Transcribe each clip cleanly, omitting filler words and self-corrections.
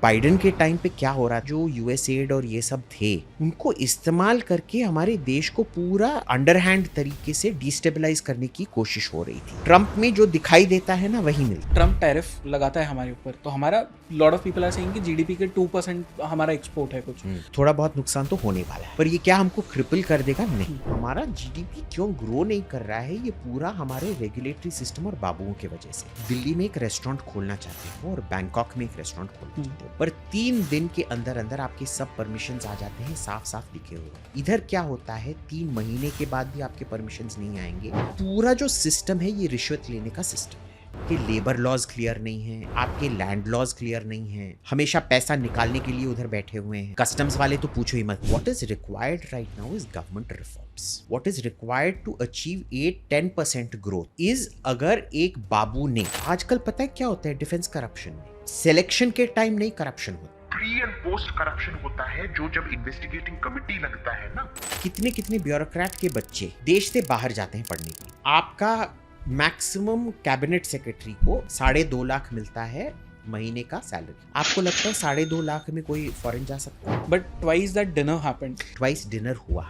Biden के time पे क्या हो रहा, जो यूएसएड और ये सब थे उनको इस्तेमाल करके हमारे देश को पूरा अंडरहैंड तरीके से डिस्टेबलाइज करने की कोशिश हो रही थी। ट्रम्प में जो दिखाई देता है ना वही मिलता है। ट्रम्प टैरिफ लगाता है हमारे ऊपर, तो हमारा lot of people are saying कि जीडीपी के 2% हमारा एक्सपोर्ट है कुछ। थोड़ा बहुत नुकसान तो होने वाला है, पर ये क्या हमको क्रिपल कर देगा? नहीं। हमारा जीडीपी क्यों ग्रो नहीं कर रहा है? ये पूरा हमारे रेगुलेटरी सिस्टम और बाबुओं की वजह से। दिल्ली में एक रेस्टोरेंट खोलना चाहते हो और बैंकॉक में एक रेस्टोरेंट खोलना चाहते हो, पर 3 दिन के अंदर अंदर आपके सब परमिशन आ जाते हैं साफ साफ लिखे हुए। इधर क्या होता है, 3 महीने के बाद भी आपके परमिशन नहीं आएंगे। पूरा जो सिस्टम है ये रिश्वत लेने का सिस्टम है कि लेबर लॉज क्लियर नहीं है, आपके लैंड लॉज क्लियर नहीं है, हमेशा पैसा निकालने के लिए उधर बैठे हुए हैं। कस्टम्स वाले तो पूछो ही मत। What is required right now is government reforms. What is required to achieve 8-10% growth is, अगर एक बाबू ने, आजकल पता है क्या होता है डिफेंस करप्शन में, सिलेक्शन के टाइम नहीं करप्शन होता, प्री एंड पोस्ट करप्शन होता है। जो जब इन्वेस्टिगेटिंग कमिटी लगता है ना, कितने कितने ब्यूरोक्रेट के बच्चे देश से बाहर जाते हैं पढ़ने के लिए। आपका मैक्सिमम कैबिनेट सेक्रेटरी को 2.5 लाख मिलता है महीने का सैलरी। आपको लगता है 2.5 लाख में कोई फॉरेन जा सकता है? But twice that dinner happened. Twice dinner हुआ।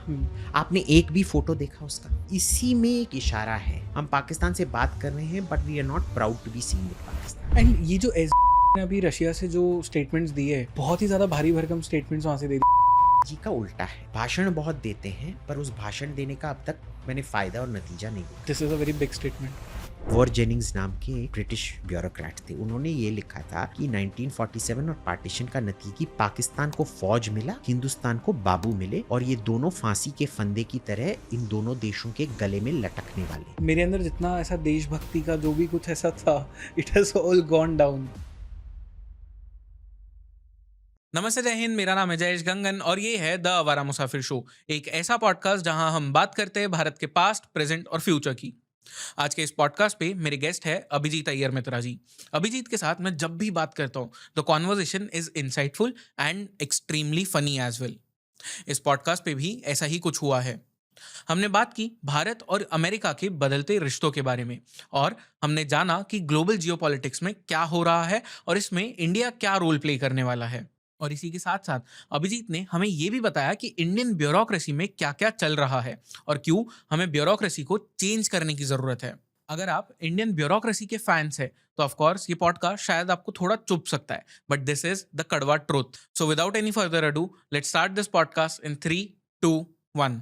आपने एक भी फोटो देखा उसका? इसी में एक इशारा है, हम पाकिस्तान से बात कर रहे हैं but we are not proud to be seen with Pakistan. And ये जो ने अभी रशिया से जो स्टेटमेंट्स दिए, बहुत ही ज्यादा भारी भरकम स्टेटमेंट्स वहां से दे जी का उल्टा है। भाषण बहुत देते हैं पर उस भाषण देने का अब तक मैंने फायदा और नतीजा नहीं देखा। This is a very big statement. War Jennings नाम के एक ब्रिटिश ब्यूरोक्रेट थे, उन्होंने ये लिखा था कि 1947 और पार्टीशन का नतीजा कि पाकिस्तान को फौज मिला, हिंदुस्तान को बाबू मिले, और ये दोनों फांसी के फंदे की तरह इन दोनों देशों के गले में लटकने वाले। मेरे अंदर जितना ऐसा देशभक्ति का जो भी कुछ ऐसा था, it has all gone down. नमस्ते, जय हिंद। मेरा नाम है जयेश गंगन और ये है द आवारा मुसाफिर शो, एक ऐसा पॉडकास्ट जहां हम बात करते हैं भारत के पास्ट, प्रेजेंट और फ्यूचर की। आज के इस पॉडकास्ट पे मेरे गेस्ट है अभिजीत अय्यर मित्रा जी। अभिजीत के साथ मैं जब भी बात करता हूँ the conversation is insightful and extremely funny as well. इस पॉडकास्ट पे भी ऐसा ही कुछ हुआ है। हमने बात की भारत और अमेरिका के बदलते रिश्तों के बारे में, और हमने जाना कि ग्लोबल जियोपॉलिटिक्स में क्या हो रहा है और इसमें इंडिया क्या रोल प्ले करने वाला है। और इसी के साथ साथ अभिजीत ने हमें यह भी बताया कि इंडियन ब्यूरोक्रेसी में क्या क्या चल रहा है और क्यों हमें ब्यूरोक्रेसी को चेंज करने की जरूरत है। अगर आप इंडियन ब्यूरोक्रेसी के फैंस हैं तो ऑफ कोर्स ये पॉडकास्ट शायद आपको थोड़ा चुभ सकता है, बट दिस इज द कड़वा truth. So without any further ado, let's start this podcast in 3, 2, 1।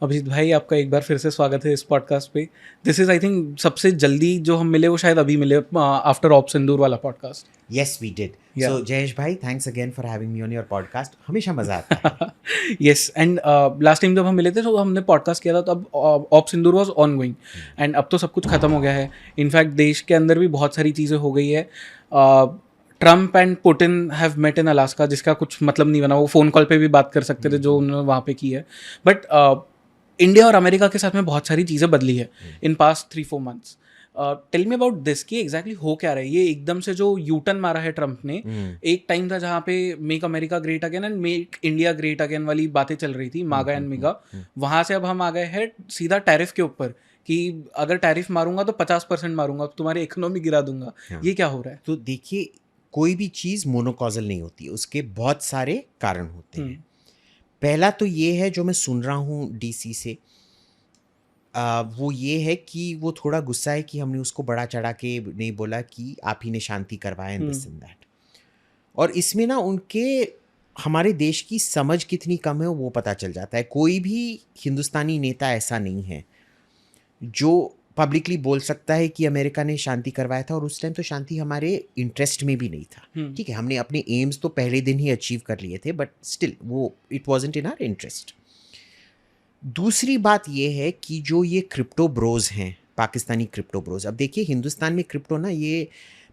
Abhijit भाई, आपका एक बार फिर से स्वागत है इस पॉडकास्ट पे। दिस इज आई थिंक सबसे जल्दी जो हम मिले वो शायद अभी मिले आफ्टर ऑप सिंदूर वाला podcast. Yes we did. Yeah. So Jayesh भाई, thanks again for having me on your podcast. हमेशा मजा आता है। यस, एंड लास्ट टाइम जब हम मिले थे तो हमने पॉडकास्ट किया था, तो अब op Sindoor was on going and अब तो सब कुछ खत्म हो गया है। इनफैक्ट देश के अंदर भी बहुत सारी चीज़ें हो गई है। Trump and Putin have met in Alaska, जिसका कुछ मतलब नहीं बना। वो फ़ोन कॉल पे भी बात कर सकते थे जो उन्होंने वहाँ पे की है। बट इंडिया और अमेरिका के साथ में बहुत सारी चीज़ें बदली है in past 3-4 months. Tell me about this कि एग्जैक्टली हो क्या रहा है। ये एकदम से जो यूटर्न मारा है ट्रम्प ने, एक टाइम था जहाँ पे make America great again and make India great again वाली बातें चल रही थी, मागा एंड मिगा। वहाँ से अब हम आ गए हैं सीधा टैरिफ के ऊपर कि अगर टैरिफ मारूंगा तो 50% मारूंगा, तुम्हारी इकोनॉमी गिरा दूंगा। ये क्या हो रहा है? तो देखिए, कोई भी चीज़ मोनोकॉजल नहीं होती, उसके बहुत सारे कारण होते हैं। पहला तो ये है जो मैं सुन रहा हूँ डीसी से, वो ये है कि वो थोड़ा गुस्सा है कि हमने उसको बड़ा चढ़ा के नहीं बोला कि आप ही ने शांति करवाया एंड दिस एंड दैट। और इसमें ना उनके हमारे देश की समझ कितनी कम है वो पता चल जाता है। कोई भी हिंदुस्तानी नेता ऐसा नहीं है जो पब्लिकली बोल सकता है कि अमेरिका ने शांति करवाया था, और उस टाइम तो शांति हमारे इंटरेस्ट में भी नहीं था। ठीक है, हमने अपने एम्स तो पहले दिन ही अचीव कर लिए थे, बट स्टिल वो it wasn't in our interest. दूसरी बात ये है कि जो ये क्रिप्टो ब्रोज हैं, पाकिस्तानी क्रिप्टो ब्रोज, अब देखिए हिंदुस्तान में क्रिप्टो ना ये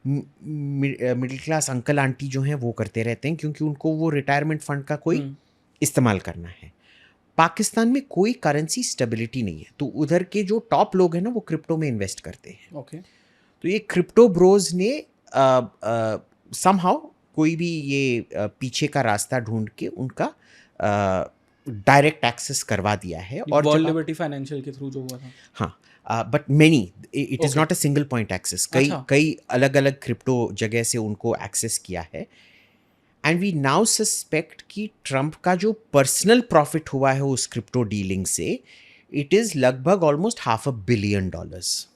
मिडिल क्लास अंकल आंटी जो हैं वो करते रहते हैं, क्योंकि उनको वो रिटायरमेंट फंड का कोई इस्तेमाल करना है। पाकिस्तान में कोई करेंसी स्टेबिलिटी नहीं है, तो उधर के जो टॉप लोग हैं ना वो क्रिप्टो में इन्वेस्ट करते हैं। ओके। तो ये क्रिप्टो ब्रोज ने समहाउ कोई भी ये पीछे का रास्ता ढूंढ के उनका डायरेक्ट एक्सेस करवा दिया है। और वर्ल्ड जब आप, लिबर्टी फाइनेंशियल के थ्रू जो हुआ था। हाँ, but many, it is Okay. Not a single point access, अच्छा। कई अलग अलग क्रिप्टो जगह से उनको एक्सेस किया है। एंड वी नाउ सस्पेक्ट कि ट्रम्प का जो पर्सनल प्रॉफिट हुआ है उस क्रिप्टो डीलिंग से, इट इज़ लगभग almost $500 million,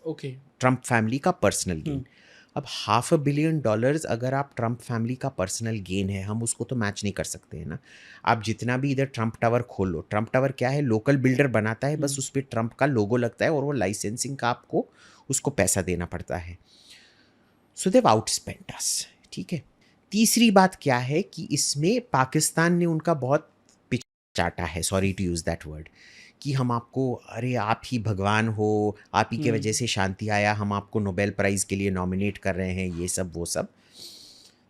okay. Trump family का पर्सनल गेन। अब $500 million अगर आप ट्रम्प फैमिली का पर्सनल गेन है, हम उसको तो मैच नहीं कर सकते हैं ना। आप जितना भी इधर ट्रम्प टावर खोल लो, ट्रम्प टावर क्या है, लोकल बिल्डर बनाता है, बस उस पर ट्रम्प का लोगो लगता है और वो लाइसेंसिंग का आपको उसको पैसा देना पड़ता है। सो देव आउटस्पेंट अस, ठीक है। तीसरी बात क्या है कि इसमें पाकिस्तान ने उनका बहुत पिच चाटा है, sorry to use that word, कि हम आपको, अरे आप ही भगवान हो, आप ही के वजह से शांति आया, हम आपको नोबेल प्राइज़ के लिए नॉमिनेट कर रहे हैं, ये सब वो सब।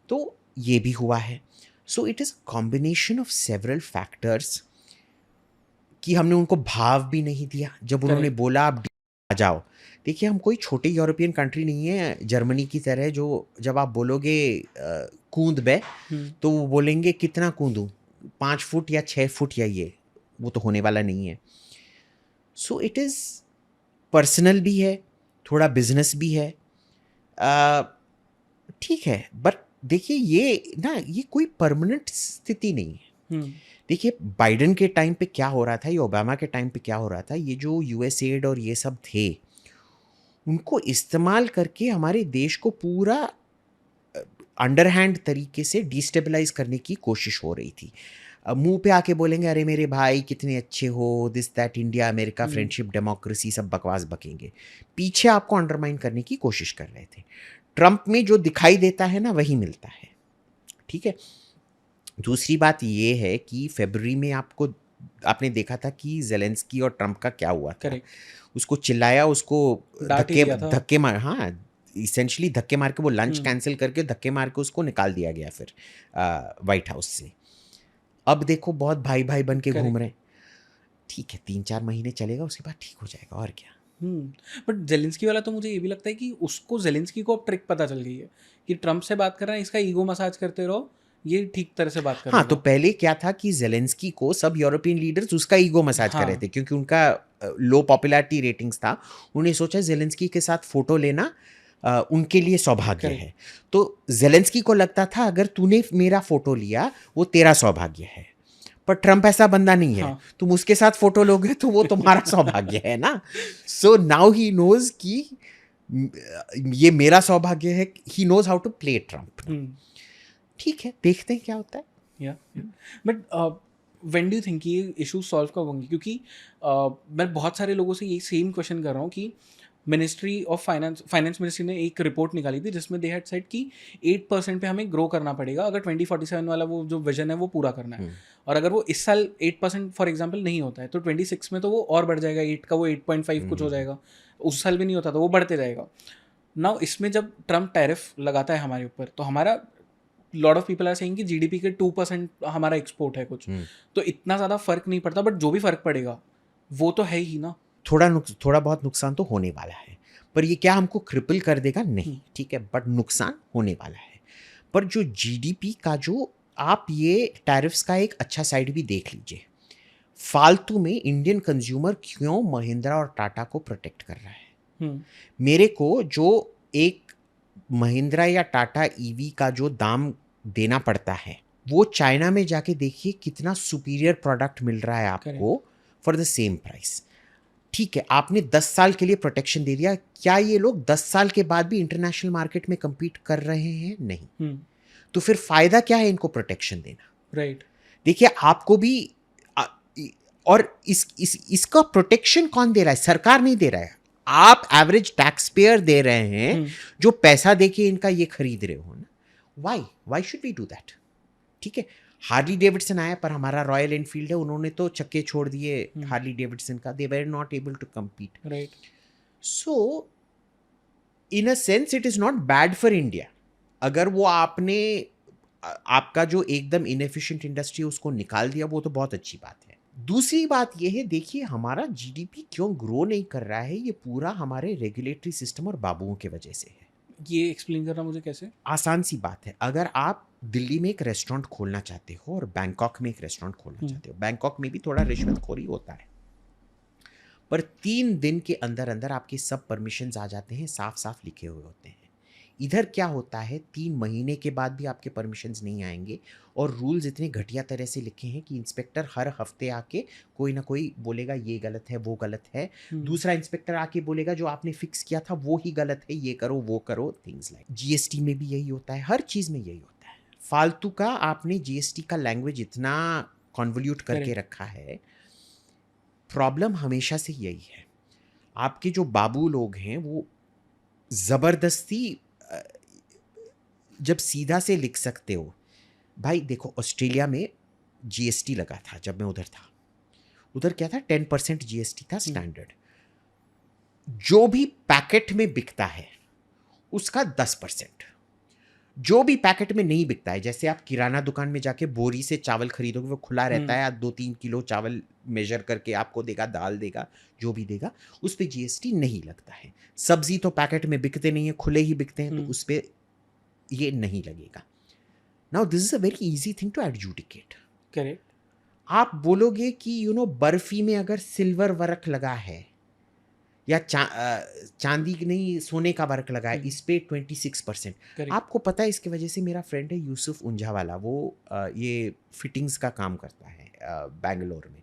तो ये भी हुआ है। So it is combination of several factors कि हमने उनको भाव भी नहीं दिया जब उन्होंने बोला आप आ जाओ। देखिए, हम कोई छोटे यूरोपियन कंट्री नहीं है जर्मनी की तरह, जो जब आप बोलोगे कूद बे, तो वो बोलेंगे कितना कूदूं, 5 फुट या 6 फुट, या ये वो तो होने वाला नहीं है। सो इट इज़ पर्सनल भी है, थोड़ा बिजनेस भी है, ठीक है। बट देखिए, ये कोई परमानेंट स्थिति नहीं है। देखिए, बाइडन के टाइम पे क्या हो रहा था, ये ओबामा के टाइम पे क्या हो रहा था, ये जो यूएसएड और ये सब थे, उनको इस्तेमाल करके हमारे देश को पूरा अंडरहैंड तरीके से डिस्टेबलाइज करने की कोशिश हो रही थी। मुंह पे आके बोलेंगे अरे मेरे भाई कितने अच्छे हो, this that, India America friendship democracy, सब बकवास बकेंगे, पीछे आपको अंडरमाइन करने की कोशिश कर रहे थे। ट्रम्प में जो दिखाई देता है ना, वही मिलता है, ठीक है। दूसरी बात ये है कि फरवरी में आपने देखा था कि जेलेंस्की और ट्रम्प का क्या हुआ था। उसको चिल्लाया, उसको धक्के मार, हाँ, इसेंशली धक्के मार के, वो लंच कैंसिल करके धक्के मार के उसको निकाल दिया गया फिर वाइट हाउस से। अब देखो, बहुत भाई भाई बन के घूम रहे हैं। ठीक है, 3-4 महीने चलेगा, उसके बाद ठीक हो जाएगा, और क्या। बट जेलेंस्की वाला तो मुझे ये भी लगता है कि उसको, जेलेंस्की को अब ट्रिक पता चल गई है कि ट्रम्प से बात कर रहा है, इसका ईगो मसाज करते रहो, ये ठीक तरह से बात कर रहा है। हाँ, तो पहले क्या था कि जेलेंस्की को सब यूरोपियन लीडर्स उसका ईगो मसाज कर रहे थे, क्योंकि उनका लो पॉपुलैरिटी रेटिंग्स था। उन्हें सोचा जेलेंस्की के साथ फोटो लेना उनके लिए सौभाग्य है। तो जेलेंस्की को लगता था अगर तूने मेरा फोटो लिया वो तेरा सौभाग्य है, पर ट्रम्प ऐसा बंदा नहीं है। तुम उसके साथ फोटो लोगे तो वो तुम्हारा सौभाग्य है ना। सो नाउ ही नोज कि ये मेरा सौभाग्य है। He knows how to play Trump. ठीक है, देखते हैं क्या होता है। But when do you think ये इशू सॉल्व कब होंगे? क्योंकि मैं बहुत सारे लोगों से ये सेम क्वेश्चन कर रहा हूँ कि मिनिस्ट्री ऑफ फाइनेंस मिनिस्ट्री ने एक रिपोर्ट निकाली थी जिसमें दे हैड सेड कि 8% पे हमें ग्रो करना पड़ेगा अगर 2047 वाला वो जो विजन है वो पूरा करना है। और अगर वो इस साल 8% फॉर एग्जांपल नहीं होता है तो 26 में तो वो और बढ़ जाएगा, 8 का वो 8.5 कुछ हो जाएगा। उस साल भी नहीं होता तो वो बढ़ते जाएगा। नाउ इसमें जब ट्रम्प टैरिफ लगाता है हमारे ऊपर, तो हमारा lot of people are saying कि जीडीपी के 2% हमारा एक्सपोर्ट है कुछ, तो इतना ज़्यादा फर्क नहीं पड़ता, बट जो भी फर्क पड़ेगा वो तो है ही ना। थोड़ा बहुत नुकसान तो होने वाला है, पर ये क्या हमको क्रिपल कर देगा? नहीं, ठीक है, बट नुकसान होने वाला है। पर जो जीडीपी का जो, आप ये टैरिफ्स का एक अच्छा साइड भी देख लीजिए। फालतू में इंडियन कंज्यूमर क्यों महिंद्रा और टाटा को प्रोटेक्ट कर रहा है? मेरे को जो एक महिंद्रा या टाटा ईवी का जो दाम देना पड़ता है, वो चाइना में जाके देखिए कितना सुपीरियर प्रोडक्ट मिल रहा है आपको फॉर द सेम प्राइस। ठीक है, आपने 10 साल के लिए प्रोटेक्शन दे दिया, क्या ये लोग 10 साल के बाद भी इंटरनेशनल मार्केट में compete कर रहे हैं? नहीं। तो फिर फायदा क्या है इनको प्रोटेक्शन देना? राइट। देखिए, आपको भी और इसका प्रोटेक्शन कौन दे रहा है? सरकार नहीं दे रहा है, आप एवरेज टैक्स पेयर दे रहे हैं, जो पैसा देके इनका ये खरीद रहे हो ना। Why should we do that? ठीक है, हार्ली डेविडसन आया, पर हमारा रॉयल एनफील्ड है, उन्होंने तो चक्के छोड़ दिए हार्ली डेविडसन का। They were not able to compete. Right. So in a sense it is not bad for India अगर वो आपका जो एकदम इनएफिशिएंट इंडस्ट्री है उसको निकाल दिया, वो तो बहुत अच्छी बात है। दूसरी बात यह है, देखिए हमारा जीडीपी क्यों ग्रो नहीं कर रहा है, ये पूरा हमारे रेगुलेटरी सिस्टम और बाबुओं के वजह से है। ये एक्सप्लेन करना मुझे कैसे? आसान सी बात है, अगर आप दिल्ली में एक रेस्टोरेंट खोलना चाहते हो और बैंकॉक में एक रेस्टोरेंट खोलना चाहते हो, बैंकॉक में भी थोड़ा रिश्वतखोरी होता है, पर 3 दिन के अंदर अंदर आपके सब परमिशंस आ जाते हैं, साफ साफ लिखे हुए होते हैं। इधर क्या होता है, 3 महीने के बाद भी आपके परमिशंस नहीं आएंगे और रूल्स इतने घटिया तरह से लिखे हैं कि इंस्पेक्टर हर हफ्ते आके कोई ना कोई बोलेगा ये गलत है, वो गलत है, दूसरा इंस्पेक्टर आके बोलेगा जो आपने फिक्स किया था वो ही गलत है, ये करो वो करो, थिंग्स लाइक। जीएसटी में भी यही होता है, हर चीज़ में यही होता है। फालतू का आपने जीएसटी का लैंग्वेज इतना कॉन्वोल्यूट करके Correct. रखा है। प्रॉब्लम हमेशा से यही है, आपके जो बाबू लोग हैं वो ज़बरदस्ती जब सीधा से लिख सकते हो। भाई देखो, ऑस्ट्रेलिया में जीएसटी लगा था जब मैं उधर था, उधर क्या था, 10% जीएसटी था स्टैंडर्ड। जो भी पैकेट में बिकता है उसका 10%, जो भी पैकेट में नहीं बिकता है, जैसे आप किराना दुकान में जाके बोरी से चावल खरीदोगे, वो खुला रहता है, 2-3 किलो चावल मेजर करके आपको देगा, दाल देगा, जो भी देगा, उस पर जीएसटी नहीं लगता है। सब्जी तो पैकेट में बिकते नहीं है, खुले ही बिकते हैं, तो उस पर ये नहीं लगेगा। Now this is a very easy thing to adjudicate. Correct. आप बोलोगे कि बर्फी में अगर सिल्वर वर्क लगा है या चांदी नहीं सोने का वर्क लगा है, इस पे 26%। Correct. आपको पता है, इसकी वजह से मेरा फ्रेंड है यूसुफ उंझा वाला, वो ये फिटिंग्स का काम करता है बैंगलोर में।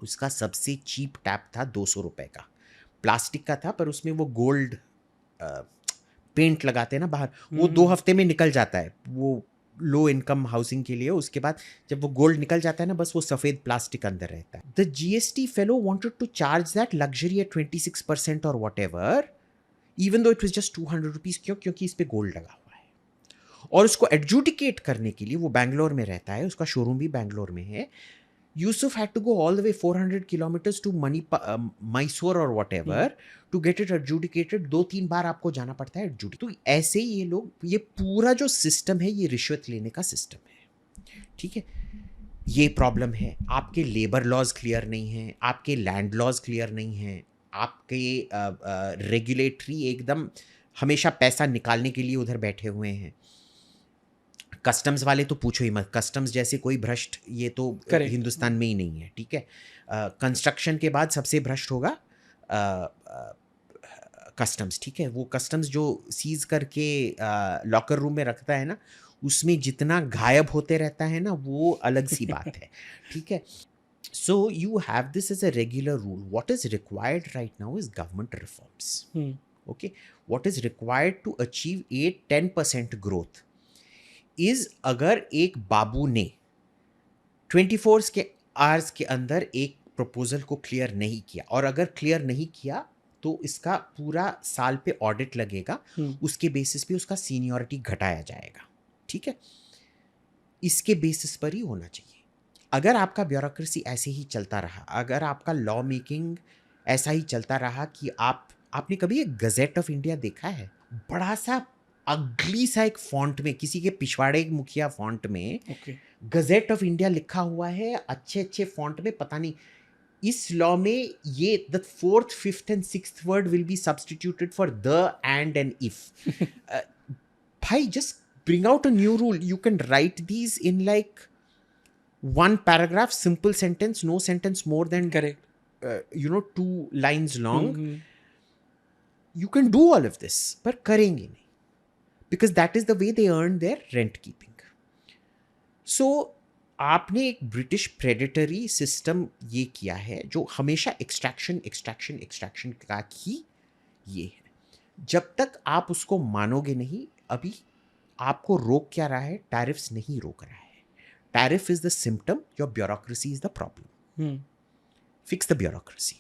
उसका सबसे चीप टैप था 200 रुपये का, प्लास्टिक का था, पर उसमें वो गोल्ड पेंट लगाते हैं ना बाहर, वो 2 हफ्ते में निकल जाता है, वो लो इनकम हाउसिंग के लिए। उसके बाद जब वो गोल्ड निकल जाता है ना, बस वो सफ़ेद प्लास्टिक अंदर रहता है। The GST fellow wanted to charge that luxury at 26% और whatever, even though it was just 200 rupees. क्यों? क्योंकि इस पे गोल्ड लगा हुआ है। और उसको एडजुडिकेट करने के लिए, वो बैंगलोर में रहता है, उसका शोरूम भी बैंगलोर में है, Yusuf had to go all the way 400 kilometers to Mysore or whatever to get it adjudicated। 2-3 बार आपको जाना पड़ता है एडजुडिकेट। तो ऐसे ही ये लोग, ये पूरा जो सिस्टम है, ये रिश्वत लेने का सिस्टम है, ठीक है। ये प्रॉब्लम है। आपके लेबर लॉज क्लियर नहीं हैं, आपके लैंड लॉज क्लियर नहीं हैं, आपके रेगुलेटरी एकदम हमेशा पैसा निकालने के लिए उधर बैठे हुए हैं। कस्टम्स वाले तो पूछो ही मत, कस्टम्स जैसे कोई भ्रष्ट ये तो हिंदुस्तान में ही नहीं है, ठीक है। कंस्ट्रक्शन के बाद सबसे भ्रष्ट होगा कस्टम्स, ठीक है। वो कस्टम्स जो सीज करके लॉकर रूम में रखता है ना, उसमें जितना गायब होते रहता है ना, वो अलग सी बात है, ठीक है। So you have this as a regular rule. What is required right now is government reforms. Okay, what is required to achieve 8-10% growth is, अगर एक बाबू ने 24 के आवर्स के अंदर एक प्रपोजल को क्लियर नहीं किया, और अगर क्लियर नहीं किया तो इसका पूरा साल पे ऑडिट लगेगा, उसके बेसिस पे उसका सीनियरिटी घटाया जाएगा, ठीक है। इसके बेसिस पर ही होना चाहिए। अगर आपका ब्यूरोक्रेसी ऐसे ही चलता रहा, अगर आपका लॉ मेकिंग ऐसा ही चलता रहा कि आपने कभी एक गजेट ऑफ इंडिया देखा है? बड़ा सा अगली सा एक फॉन्ट में, किसी के पिछवाड़े मुखिया फॉन्ट में गजेट ऑफ इंडिया लिखा हुआ है, अच्छे अच्छे फॉन्ट में। पता नहीं इस लॉ में ये the 4th, 5th and 6th word will be substituted for the, and if. भाई just bring out a new rule. You can write these in like 1 paragraph, simple sentence, no sentence more than 2 lines long. You can do all of this, पर करेंगे नहीं, because that is the way they earn their rent keeping. So आपने एक British predatory system ये किया है, जो हमेशा एक्सट्रैक्शन का ही ये है। जब तक आप उसको मानोगे नहीं, अभी आपको रोक क्या रहा है? टैरिफ्स नहीं रोक रहा है। Tariff is the symptom, your bureaucracy is the problem. Fix the bureaucracy.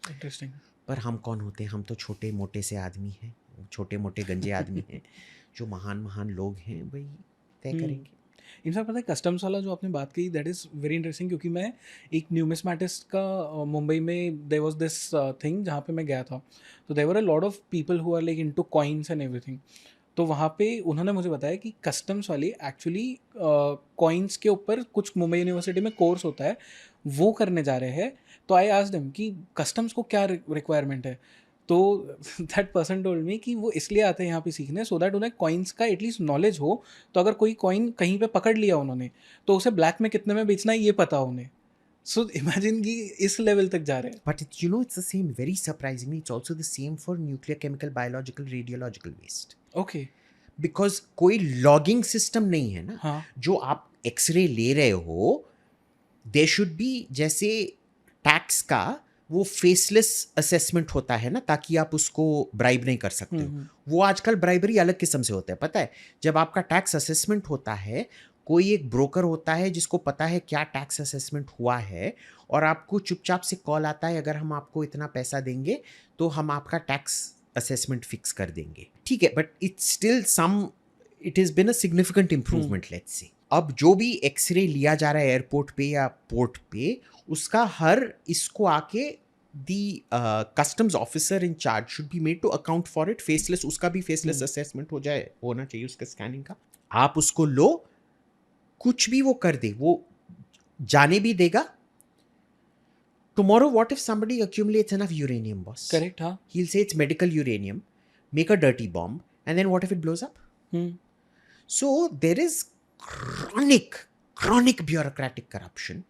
Interesting. पर हम कौन होते हैं? हम तो छोटे मोटे से आदमी हैं, छोटे मोटे गंजे आदमी हैं। जो महान लोग हैं वही तय करेंगे। इनफैक्ट पता है, कस्टम्स वाला जो आपने बात की, दैट इज़ वेरी इंटरेस्टिंग, क्योंकि मैं एक न्यूमिस्मैटिस्ट का मुंबई में देयर वाज दिस थिंग जहाँ पे मैं गया था। तो there were a lot of people who are like into coins and everything. तो वहाँ पे उन्होंने मुझे बताया कि कस्टम्स वाले एक्चुअली कॉइन्स के ऊपर कुछ मुंबई यूनिवर्सिटी में कोर्स होता है, वो करने जा रहे हैं। तो आई आस्क्ड देम कि कस्टम्स को क्या रिक्वायरमेंट है? तो दैट पर्सन टोल्ड मी कि वो इसलिए आते हैं यहाँ पे सीखने सो दैट उन्हें कॉइन्स का एटलीस्ट नॉलेज हो, तो अगर कोई कॉइन कहीं पे पकड़ लिया उन्होंने तो उसे ब्लैक में कितने में बेचना है ये पता हो उन्हें. सो इमेजिन कि इस लेवल तक जा रहे हैं. But it's, it's the same. Very surprisingly, it's also the same for nuclear, chemical, biological, radiological waste. Okay. Because कोई लॉगिंग सिस्टम नहीं है ना. हाँ. जो आप एक्सरे ले रहे हो, there should be, जैसे टैक्स का वो फेसलेस असेसमेंट होता है ना, ताकि आप उसको ब्राइब नहीं कर सकते हो. वो आजकल ब्राइबरी अलग किस्म से होता है, पता है. जब आपका टैक्स असेसमेंट होता है, कोई एक ब्रोकर होता है जिसको पता है क्या टैक्स असेसमेंट हुआ है, और आपको चुपचाप से कॉल आता है, अगर हम आपको इतना पैसा देंगे तो हम आपका टैक्स असेसमेंट फिक्स कर देंगे. ठीक है, but it's still it has been a significant improvement, let's say. अब जो भी एक्सरे लिया जा रहा है एयरपोर्ट पे या पोर्ट पे, उसका हर इसको आके the customs officer in charge should be made to account for it. Faceless, उसका भी फेसलेस असेसमेंट होना चाहिए उसका स्कैनिंग का. आप उसको लो, कुछ भी वो कर दे, वो जाने भी देगा. Tomorrow, what if somebody accumulates enough uranium, boss? Correct, हाँ. He'll say it's medical uranium, make a dirty bomb, and then what if it blows up? So there is chronic bureaucratic corruption.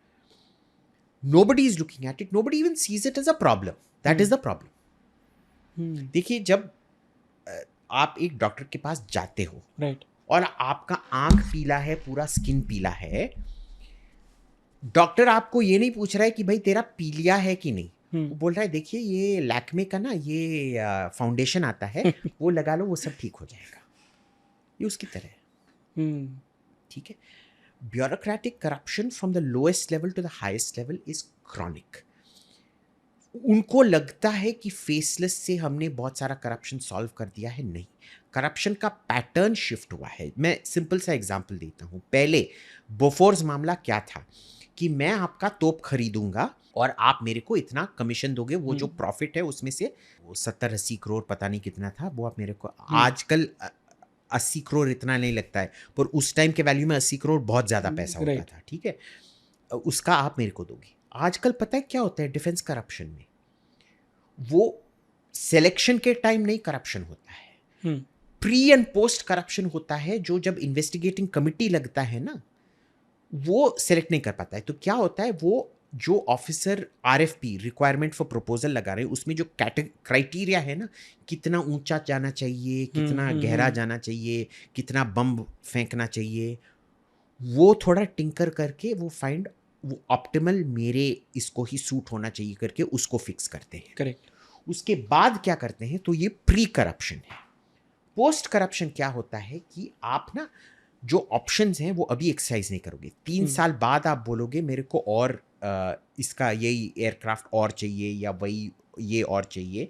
Nobody is looking at it. Nobody even sees it as a problem. That is the problem. देखिए, जब आप एक doctor के पास जाते हो, right, और आपका आंख पीला है, पूरा स्किन पीला है, डॉक्टर आपको ये नहीं पूछ रहा है कि भाई तेरा पीलिया है कि नहीं. वो बोल रहा है देखिए ये लैक्मे का ना ये फाउंडेशन आता है, वो लगा लो, वो सब ठीक हो जाएगा. ये उसकी तरह है. ठीक है. Bureaucratic corruption from the lowest level to the highest level is chronic. उनको लगता है कि फेसलेस से हमने बहुत सारा करप्शन सॉल्व कर दिया है. नहीं, करप्शन का पैटर्न शिफ्ट हुआ है. मैं सिंपल सा एग्जांपल देता हूँ. पहले बोफोर्स मामला क्या था कि मैं आपका तोप खरीदूंगा और आप मेरे को इतना कमीशन दोगे, वो जो प्रॉफिट है उसमें से वो 70-80 करोड़ पता नहीं कितना था, वो आप मेरे को, आजकल 80 करोड़ इतना नहीं लगता है, पर उस टाइम के वैल्यू में 80 करोड़ बहुत ज़्यादा पैसा होता था. ठीक है, उसका आप मेरे को दोगे. आजकल पता है क्या होता है डिफेंस करप्शन में, वो सिलेक्शन के टाइम नहीं करप्शन होता है, प्री एंड पोस्ट करप्शन होता है. जो जब इन्वेस्टिगेटिंग कमिटी लगता है ना, वो सिलेक्ट नहीं कर पाता है. तो क्या होता है, वो जो officer RFP requirement for proposal लगा रहे हैं, उसमें जो क्राइटेरिया है ना, कितना ऊंचा जाना चाहिए, कितना गहरा जाना चाहिए, कितना बम फेंकना चाहिए, वो थोड़ा टिंकर करके वो ऑप्टिमल मेरे इसको ही सूट होना चाहिए करके उसको फिक्स करते हैं. करेक्ट. उसके बाद क्या करते हैं, तो ये प्री करप्शन है. पोस्ट करप्शन क्या होता है कि आप ना जो ऑप्शंस हैं वो अभी एक्सरसाइज नहीं करोगे. 3 साल बाद आप बोलोगे मेरे को और इसका यही एयरक्राफ्ट और चाहिए, या वही ये और चाहिए,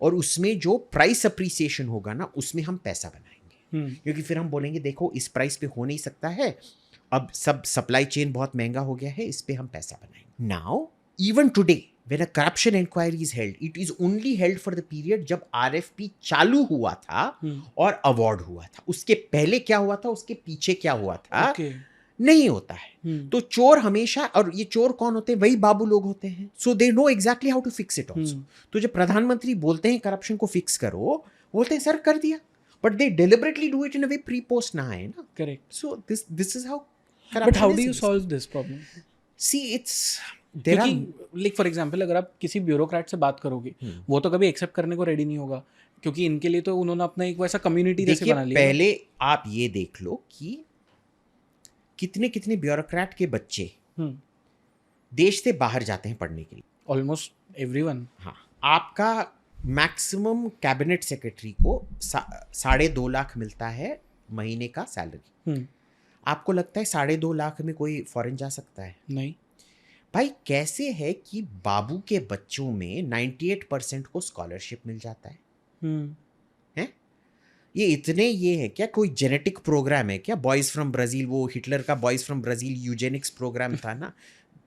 और उसमें जो प्राइस अप्रिसिएशन होगा ना, उसमें हम पैसा बनाएंगे. क्योंकि फिर हम बोलेंगे देखो इस प्राइस पे हो नहीं सकता है, अब सब सप्लाई चेन बहुत महंगा हो गया है, इस पे हम पैसा बनाएंगे. Now even today when a corruption inquiry is held, it is only held for the period जब RFP चालू हुआ था और अवार्ड हुआ था. उसके पहले क्या हुआ था, उसके पीछे क्या हुआ था, नहीं होता है. तो चोर हमेशा, और ये चोर कौन होते हैं, वही बाबू लोग होते हैं. So they know exactly how to fix it also. तो जब प्रधानमंत्री बोलते हैं करप्शन को फिक्स करो, बोलते हैं सर कर दिया, but they deliberately do it in a way pre post ना आए ना. Correct. So this is how. But how do you solve this problem? See it's like for example, अगर आप किसी ब्यूरोक्रेट से बात करोगे, वो तो कभी एक्सेप्ट करने को रेडी नहीं होगा, क्योंकि इनके लिए तो उन्होंने अपना एक वैसा कम्युनिटी जैसे बना लिया. पहले आप ये देख लो कि कितने कितने ब्यूरोक्रेट के बच्चे देश से बाहर जाते हैं पढ़ने के लिए. Almost everyone. हाँ, आपका मैक्सिमम कैबिनेट सेक्रेटरी को 2.5 लाख मिलता है महीने का सैलरी. आपको लगता है 2.5 लाख में कोई फॉरेन जा सकता है? नहीं भाई. कैसे है कि बाबू के बच्चों में 98% को स्कॉलरशिप मिल जाता है? हैं? ये इतने ये है क्या, कोई जेनेटिक प्रोग्राम है क्या? बॉयज फ्रॉम ब्राजील, वो हिटलर का boys from Brazil eugenics programme था ना.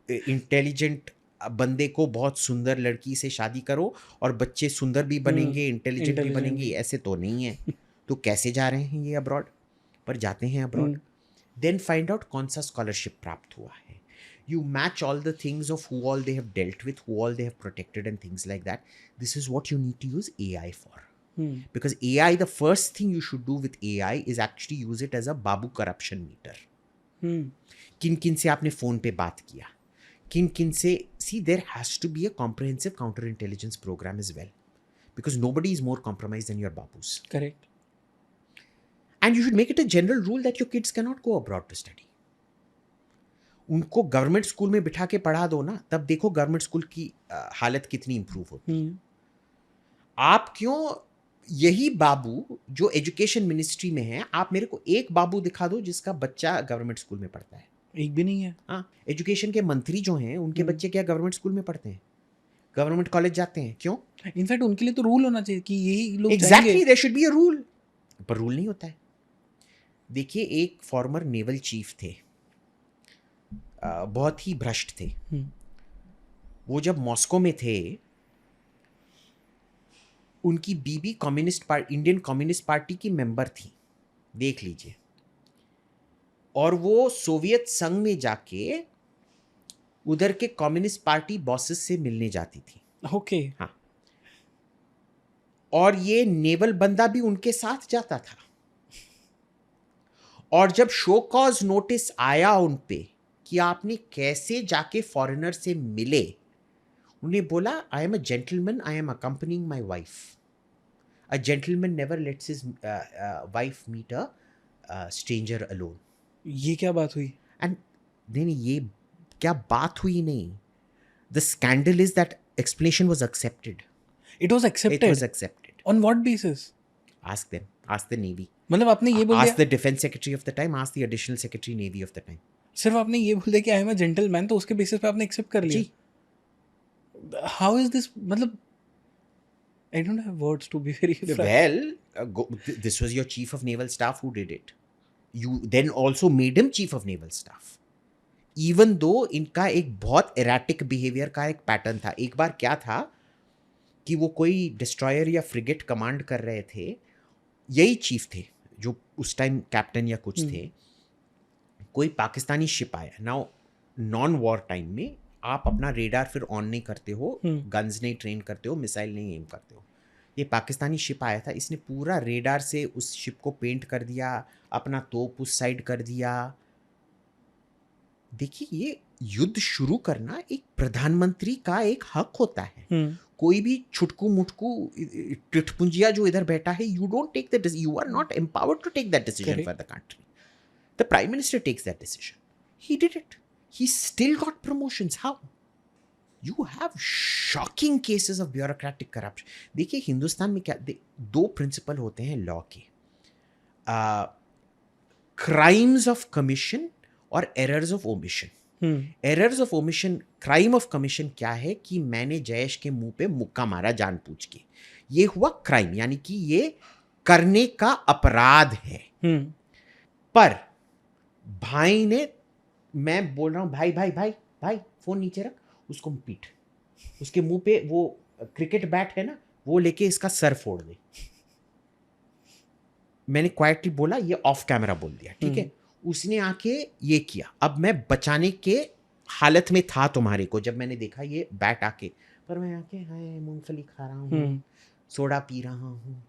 इंटेलिजेंट बंदे को बहुत सुंदर लड़की से शादी करो और बच्चे सुंदर भी बनेंगे, इंटेलिजेंट भी बनेंगे. ऐसे तो नहीं है. तो कैसे जा रहे हैं ये अब्रॉड? पर जाते हैं अब्रॉड. देन फाइंड आउट कौन सा स्कॉलरशिप प्राप्त हुआ है. you match all the things of who all they have dealt with, who all they have protected and things like that. This is what you need to use AI for. Because AI, the first thing you should do with AI is actually use it as a babu corruption meter. किन किन से आपने phone पे बात किया, किन किन से, see there has to be a comprehensive counterintelligence program as well, because nobody is more compromised than your babus. Correct. And you should make it a general rule that your kids cannot go abroad to study. उनको government school में बिठा के पढ़ा दो ना, तब देखो government school की हालत कितनी इंप्रूव होती है. आप क्यों, यही बाबू जो एजुकेशन मिनिस्ट्री में है, आप मेरे को एक बाबू दिखा दो जिसका बच्चा गवर्नमेंट स्कूल में पढ़ता है. एक भी नहीं है. हाँ, एजुकेशन के मंत्री जो हैं उनके बच्चे क्या गवर्नमेंट स्कूल में पढ़ते हैं, गवर्नमेंट कॉलेज जाते हैं? क्यों? इनफैक्ट उनके लिए तो रूल होना चाहिए कि यही लोग exactly, there should be a rule, पर रूल नहीं होता है. देखिए, एक फॉर्मर नेवल चीफ थे, बहुत ही भ्रष्ट थे. वो जब मॉस्को में थे, उनकी बीबी इंडियन कम्युनिस्ट पार्टी की मेंबर थी, देख लीजिए. और वो सोवियत संघ में जाके उधर के कम्युनिस्ट पार्टी बॉसेस से मिलने जाती थी. ओके. हाँ, और ये नेवल बंदा भी उनके साथ जाता था. और जब शो कॉज नोटिस आया उन पे कि आपने कैसे जाके फॉरेनर से मिले, उन्हें बोला, I am a gentleman, I am accompanying my wife. A gentleman never lets his wife meet a stranger alone. ये क्या बात हुई? एंड नहीं, ये क्या बात हुई नहीं. The scandal is that explanation was accepted. It was accepted. It was accepted. On what basis? Ask them. Ask the Navy. मतलब आपने ये बोल दिया, Ask the Defense Secretary of the time. Ask the Additional Secretary Navy of the time. सिर्फ आपने ये बोल दिया कि आई एम अ जेंटलमैन, तो उसके बेसिस पे आपने एक्सेप्ट कर लिया? जी. हाउ इज दिस, मतलब I don't have words to be very Well, this was your Chief of Naval Staff who did it. You then also made him Chief of Naval Staff. Even though इनका एक बहुत erratic behavior का एक pattern था. एक बार क्या था कि वो कोई डिस्ट्रॉयर या फ्रिगेट कमांड कर रहे थे, यही चीफ थे जो उस टाइम कैप्टन या कुछ थे. कोई पाकिस्तानी शिप आया. नाउ नॉन वॉर टाइम में आप अपना रेडार फिर ऑन नहीं करते हो, गन्स नहीं ट्रेन करते हो, मिसाइल नहीं एम करते हो. ये पाकिस्तानी शिप आया था, इसने पूरा रेडार से उस शिप को पेंट कर दिया, अपना तोप उस साइड कर दिया. देखिए, ये युद्ध शुरू करना एक प्रधानमंत्री का एक हक होता है. कोई भी छुटकू मुटकू टिटपुंजिया जो इधर बैठा है, you don't take that, you are not empowered to take that decision for the country. The prime minister takes that decision. He did it. He still got promotions. How? You have shocking cases of bureaucratic corruption. देखिए, हिंदुस्तान में क्या दो principal होते हैं law के, crimes of commission और errors of omission. Errors of omission, crime of commission क्या है कि मैंने जयेश के मुंह पे मुक्का मारा जानबूझ के, ये हुआ क्राइम, यानी कि ये करने का अपराध है. पर भाई ने, मैं बोल रहा हूं भाई भाई भाई भाई फोन नीचे रख, उसको पीट, उसके मुंह पे वो क्रिकेट बैट है ना, वो लेके इसका सर फोड़ दे. मैंने क्वाइटली बोला, ये ऑफ कैमरा बोल दिया, ठीक है. उसने आके ये किया. अब मैं बचाने के हालत में था तुम्हारे को, जब मैंने देखा ये बैट आके, पर मैं आके हाय मूंगफली खा रहा हूँ, सोडा पी रहा हूँ.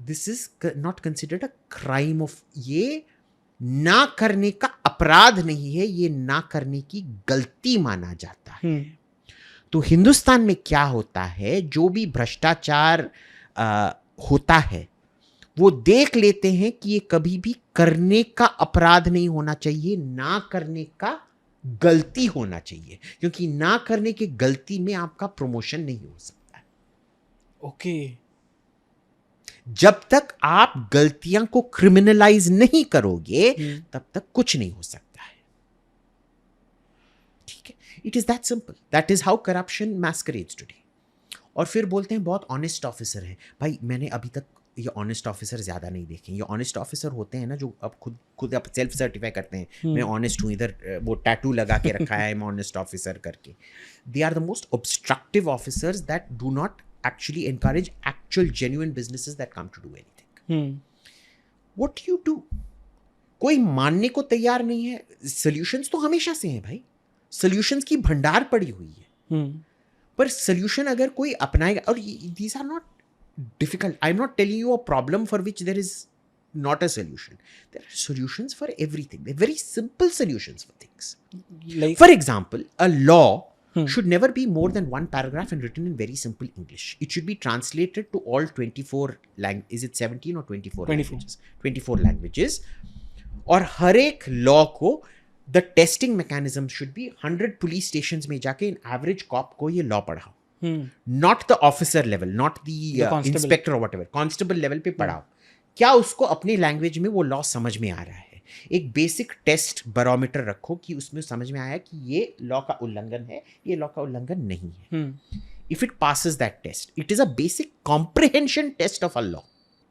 This is not considered a crime of, ये ना करने का अपराध नहीं है, ये ना करने की गलती माना जाता है. तो हिंदुस्तान में क्या होता है, जो भी भ्रष्टाचार होता है, वो देख लेते हैं कि ये कभी भी करने का अपराध नहीं होना चाहिए, ना करने का गलती होना चाहिए, क्योंकि ना करने की गलती में आपका प्रमोशन नहीं हो सकता. ओके. जब तक आप गलतियां को क्रिमिनलाइज नहीं करोगे, तब तक कुछ नहीं हो सकता है. ठीक है, it is that simple. That is how corruption masquerades today. और फिर बोलते हैं बहुत ऑनेस्ट ऑफिसर हैं. भाई, मैंने अभी तक ये ऑनेस्ट ऑफिसर ज़्यादा नहीं देखे. ये ऑनेस्ट ऑफिसर होते हैं ना, जो अब खुद आप सेल्फ सर्टिफाई करते हैं, मैं ऑनेस्ट हूँ, इधर वो टैटू लगा के रखा है मैं ऑनेस्ट ऑफिसर करके. They are the most obstructive officers that do not actually encourage actual genuine businesses that come to do anything. What do you do? कोई मानने को तैयार नहीं है. Solutions तो हमेशा से हैं भाई. सॉल्यूशंस की भंडार पड़ी हुई है, पर सॉल्यूशन अगर कोई अपनाएगा, और these are not difficult. I'm not telling you a problem for which there is not a solution. There are solutions for everything. They're very simple solutions for things. Like, For example, a law should never be more than one paragraph and written in very simple English. It should be translated to all 24 languages. Is it 17 or 24 languages? 24 languages. और हर एक law को the testing mechanism should be 100 police stations में जाके in average cop को ये law पढ़ाओ. Not the officer level, not the inspector or whatever, constable level पे पढ़ाओ. क्या उसको अपने लैंग्वेज में वो लॉ समझ में आ रहा है? एक बेसिक टेस्ट बैरोमीटर रखो कि उसमें समझ में आया कि ये लॉ का उल्लंघन है, ये लॉ का उल्लंघन नहीं है. If it passes that test, it is a basic comprehension test of a law.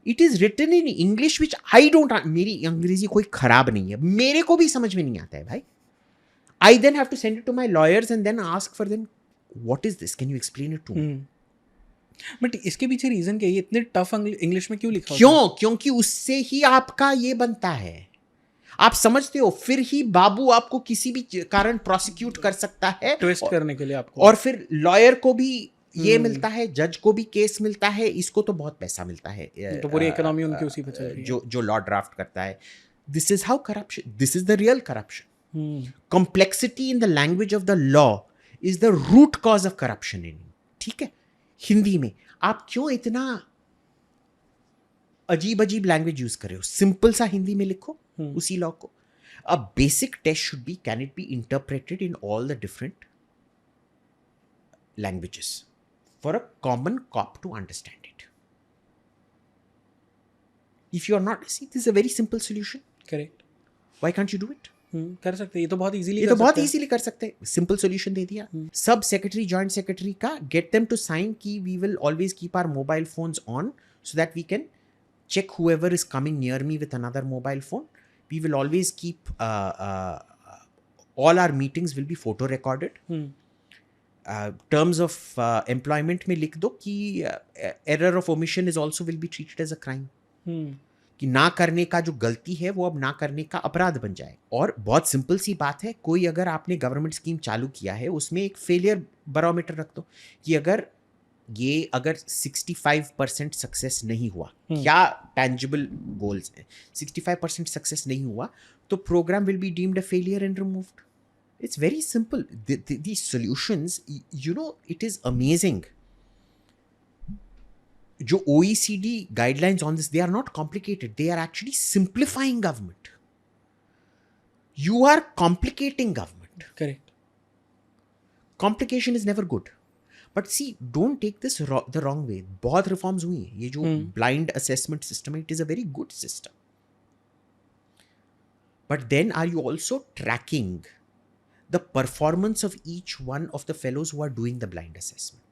It is written in English which I don't. मेरी अंग्रेजी कोई खराब नहीं है, मेरे को भी समझ में नहीं आता है भाई. I then have to send it to my lawyers and then ask for them. What is this? Can you explain it to me? But इसके पीछे रीजन क्या है? ये इतने टफ इंग्लिश में क्यों लिखा क्यों? होता है? क्योंकि उससे ही आपका ये बनता है. आप समझते हो, फिर ही बाबू आपको किसी भी कारण प्रोसिक्यूट कर सकता है, ट्विस्ट करने के लिए आपको, और फिर लॉयर को भी ये मिलता है, जज को भी केस मिलता है, इसको तो बहुत पैसा मिलता है. तो पूरी इकोनॉमी उनकी उसी पे चल रही है. जो लॉ ड्राफ्ट करता है. This is how corruption, this is the real corruption. Complexity in the language of the law is the root cause of corruption in you. ठीक है? हिंदी में आप क्यों इतना अजीब अजीब लैंग्वेज यूज कर रहे हो? सिंपल सा हिंदी में लिखो उसी लॉ को. A basic test should be, can it be interpreted in all the different languages for a common cop to understand it. If you are not, see this is a very simple solution. Correct. Why can't you do it? कर सकते हैं, ये तो बहुत easily, ये तो बहुत easily कर सकते हैं. सिंपल सॉल्यूशन दे दिया. सब सेक्रेटरी, जॉइंट सेक्रेटरी का गेट देम टू साइन कि we will always keep our mobile phones on so that we can check whoever is coming near me with another mobile phone. We will always keep all our meetings will be photo recorded. Terms of employment में लिख दो कि error of omission is also will be treated as a crime. कि ना करने का जो गलती है वो अब ना करने का अपराध बन जाए. और बहुत सिंपल सी बात है, कोई अगर आपने गवर्नमेंट स्कीम चालू किया है उसमें एक फेलियर बैरोमीटर रख दो कि अगर 65% सक्सेस नहीं हुआ, क्या टैंजिबल गोल्स हैं, 65% सक्सेस नहीं हुआ तो programme will be deemed a failure and removed. It's very simple. The solutions, you know, it is amazing. जो OECD guidelines on this, they are not complicated. They are actually simplifying government. You are complicating government. Correct. Complication is never good. But see, don't take this the wrong way. बहुत reforms हुई हैं. ये जो blind assessment system है, it is a very good system. But then are you also tracking the performance of each one of the fellows who are doing the blind assessment?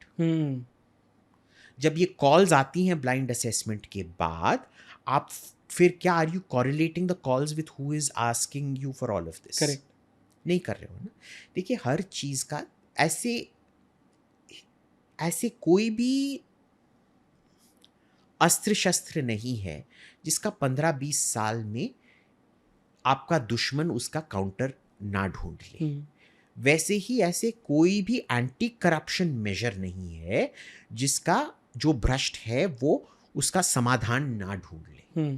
जब ये calls आती हैं blind assessment के बाद, आप फिर क्या are you correlating the calls with who is asking you for all of this? Correct. नहीं कर रहे हो ना. देखिए, हर चीज का ऐसे कोई भी अस्त्र शस्त्र नहीं है जिसका 15-20 साल में आपका दुश्मन उसका काउंटर ना ढूंढ ले. वैसे ही ऐसे कोई भी एंटी करप्शन मेजर नहीं है जिसका जो भ्रष्ट है वो उसका समाधान ना ढूंढ ले.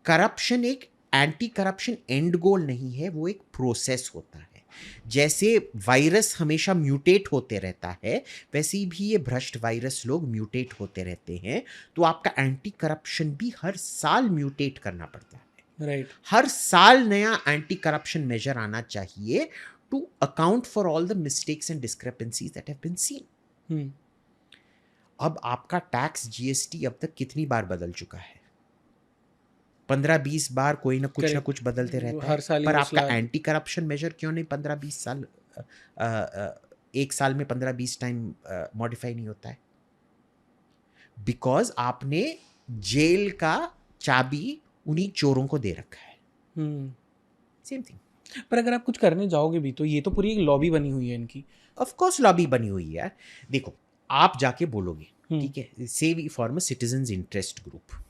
करप्शन एक एंटी करप्शन एंड गोल नहीं है, वो एक प्रोसेस होता है. जैसे वायरस हमेशा म्यूटेट होते रहता है, वैसे भी ये भ्रष्ट वायरस लोग म्यूटेट होते रहते हैं. तो आपका एंटी करप्शन भी हर साल म्यूटेट करना पड़ता है. राइट. हर साल नया एंटी करप्शन मेजर आना चाहिए to account for all the mistakes and discrepancies that have been seen. अब आपका टैक्स GST अब तक कितनी बार बदल चुका है? 15-20 बार कोई ना कुछ बदलते रहता है. हर साल. पर आपका एंटी करप्शन मेजर क्यों नहीं 15-20 साल, एक साल में 15-20 टाइम मॉडिफाई नहीं होता है? बिकॉज आपने जेल का चाबी उन्हीं चोरों को दे रखा है. Same thing. पर अगर आप कुछ करने जाओगे भी तो ये तो पूरी एक लॉबी बनी हुई है इनकी. ऑफ कोर्स लॉबी बनी हुई है. देखो, आप जाके बोलोगे, ठीक है, say we form a citizens interest group.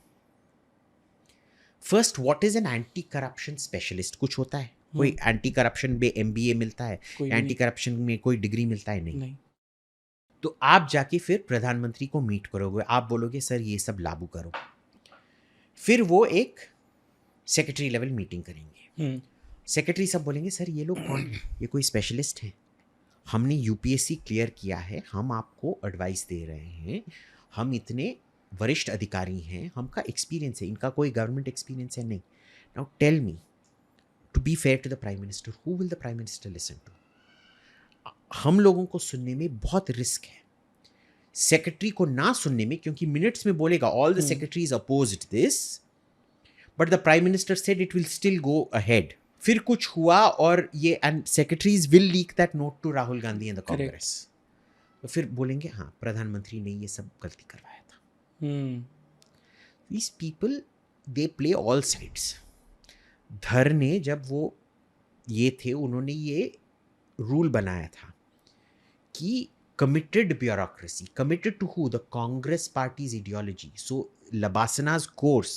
First, what is an anti corruption specialist? कुछ होता है? कोई एंटी करप्शन में MBA मिलता है, कोई भी एंटी करप्शन में कोई डिग्री मिलता है? नहीं। नहीं। तो आप जाके फिर प्रधानमंत्री को मीट करोगे, आप बोलोगे सर ये सब लागू करो, फिर वो एक सेक्रेटरी लेवल मीटिंग करेंगे। सेक्रेटरी सब बोलेंगे सर ये लोग कौन है, ये कोई स्पेशलिस्ट है, हमने UPSC क्लियर किया है, हम आपको एडवाइस दे रहे हैं, हम इतने वरिष्ठ अधिकारी हैं, हमका एक्सपीरियंस है, इनका कोई गवर्नमेंट एक्सपीरियंस है नहीं। Now tell me, to be fair to the prime minister, who will the prime minister listen to? हम लोगों को सुनने में बहुत रिस्क है, सेक्रेटरी को ना सुनने में, क्योंकि मिनट्स में बोलेगा all the secretaries opposed this but the prime minister said it will still go ahead. फिर कुछ हुआ और ये and secretaries will leak that note to Rahul Gandhi and the Congress, तो फिर बोलेंगे हाँ प्रधानमंत्री ने ये सब गलती करवाया था। These people they play all sides. धर ने जब वो ये थे, उन्होंने ये रूल बनाया था कि committed bureaucracy, committed to who? The Congress party's ideology. So Labasana's course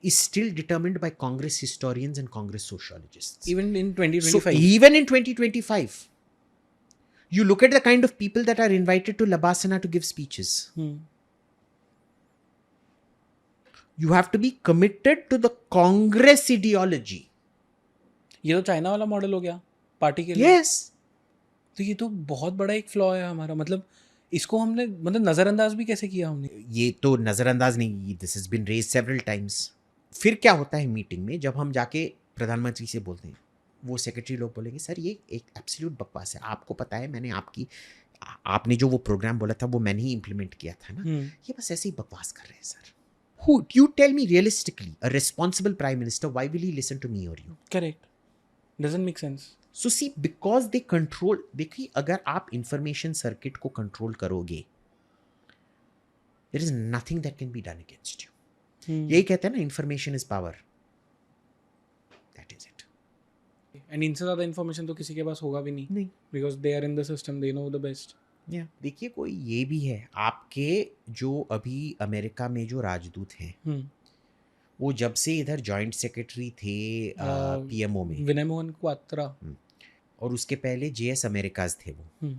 is still determined by Congress historians and Congress sociologists. Even in So 2025. even in 2025, you look at the kind of people that are invited to Labasana to give speeches. You have to be committed to the Congress ideology. ये तो China वाला model हो गया party के लिए। Yes. तो ये तो बहुत बड़ा एक फ्लॉ है हमारा, मतलब इसको हमने मतलब नज़रअंदाज भी कैसे किया हमने। ये तो नज़रअंदाज नहीं, this has been raise several times. फिर क्या होता है मीटिंग में, जब हम जाके प्रधानमंत्री से बोलते हैं, वो सेक्रेटरी लोग बोलेंगे सर ये एक एब्सोल्यूट बकवास है, आपको पता है मैंने आपने जो वो प्रोग्राम बोला था वो मैंने ही इम्प्लीमेंट किया था ना, ये बस ऐसे ही बकवास कर रहे हैं sir. Who you tell me realistically, a responsible prime minister, why will he listen to me or you? Correct, doesn't make sense. So see, because they control, देखिए अगर आप इंफॉर्मेशन सर्किट को कंट्रोल करोगे, there is nothing that can be done against you. यही कहते हैं ना, information is power, that is it. And इनसे ज़्यादा इन्फॉर्मेशन तो किसी के पास होगा भी नहीं, because they are in the system, they know the best. देखिए कोई ये भी है, आपके जो अभी अमेरिका में जो राजदूत हैं, वो जब से इधर जॉइंट सेक्रेटरी थे PMO में, विनय मोहन क्वात्रा, और उसके पहले JS अमेरिकाज थे वो,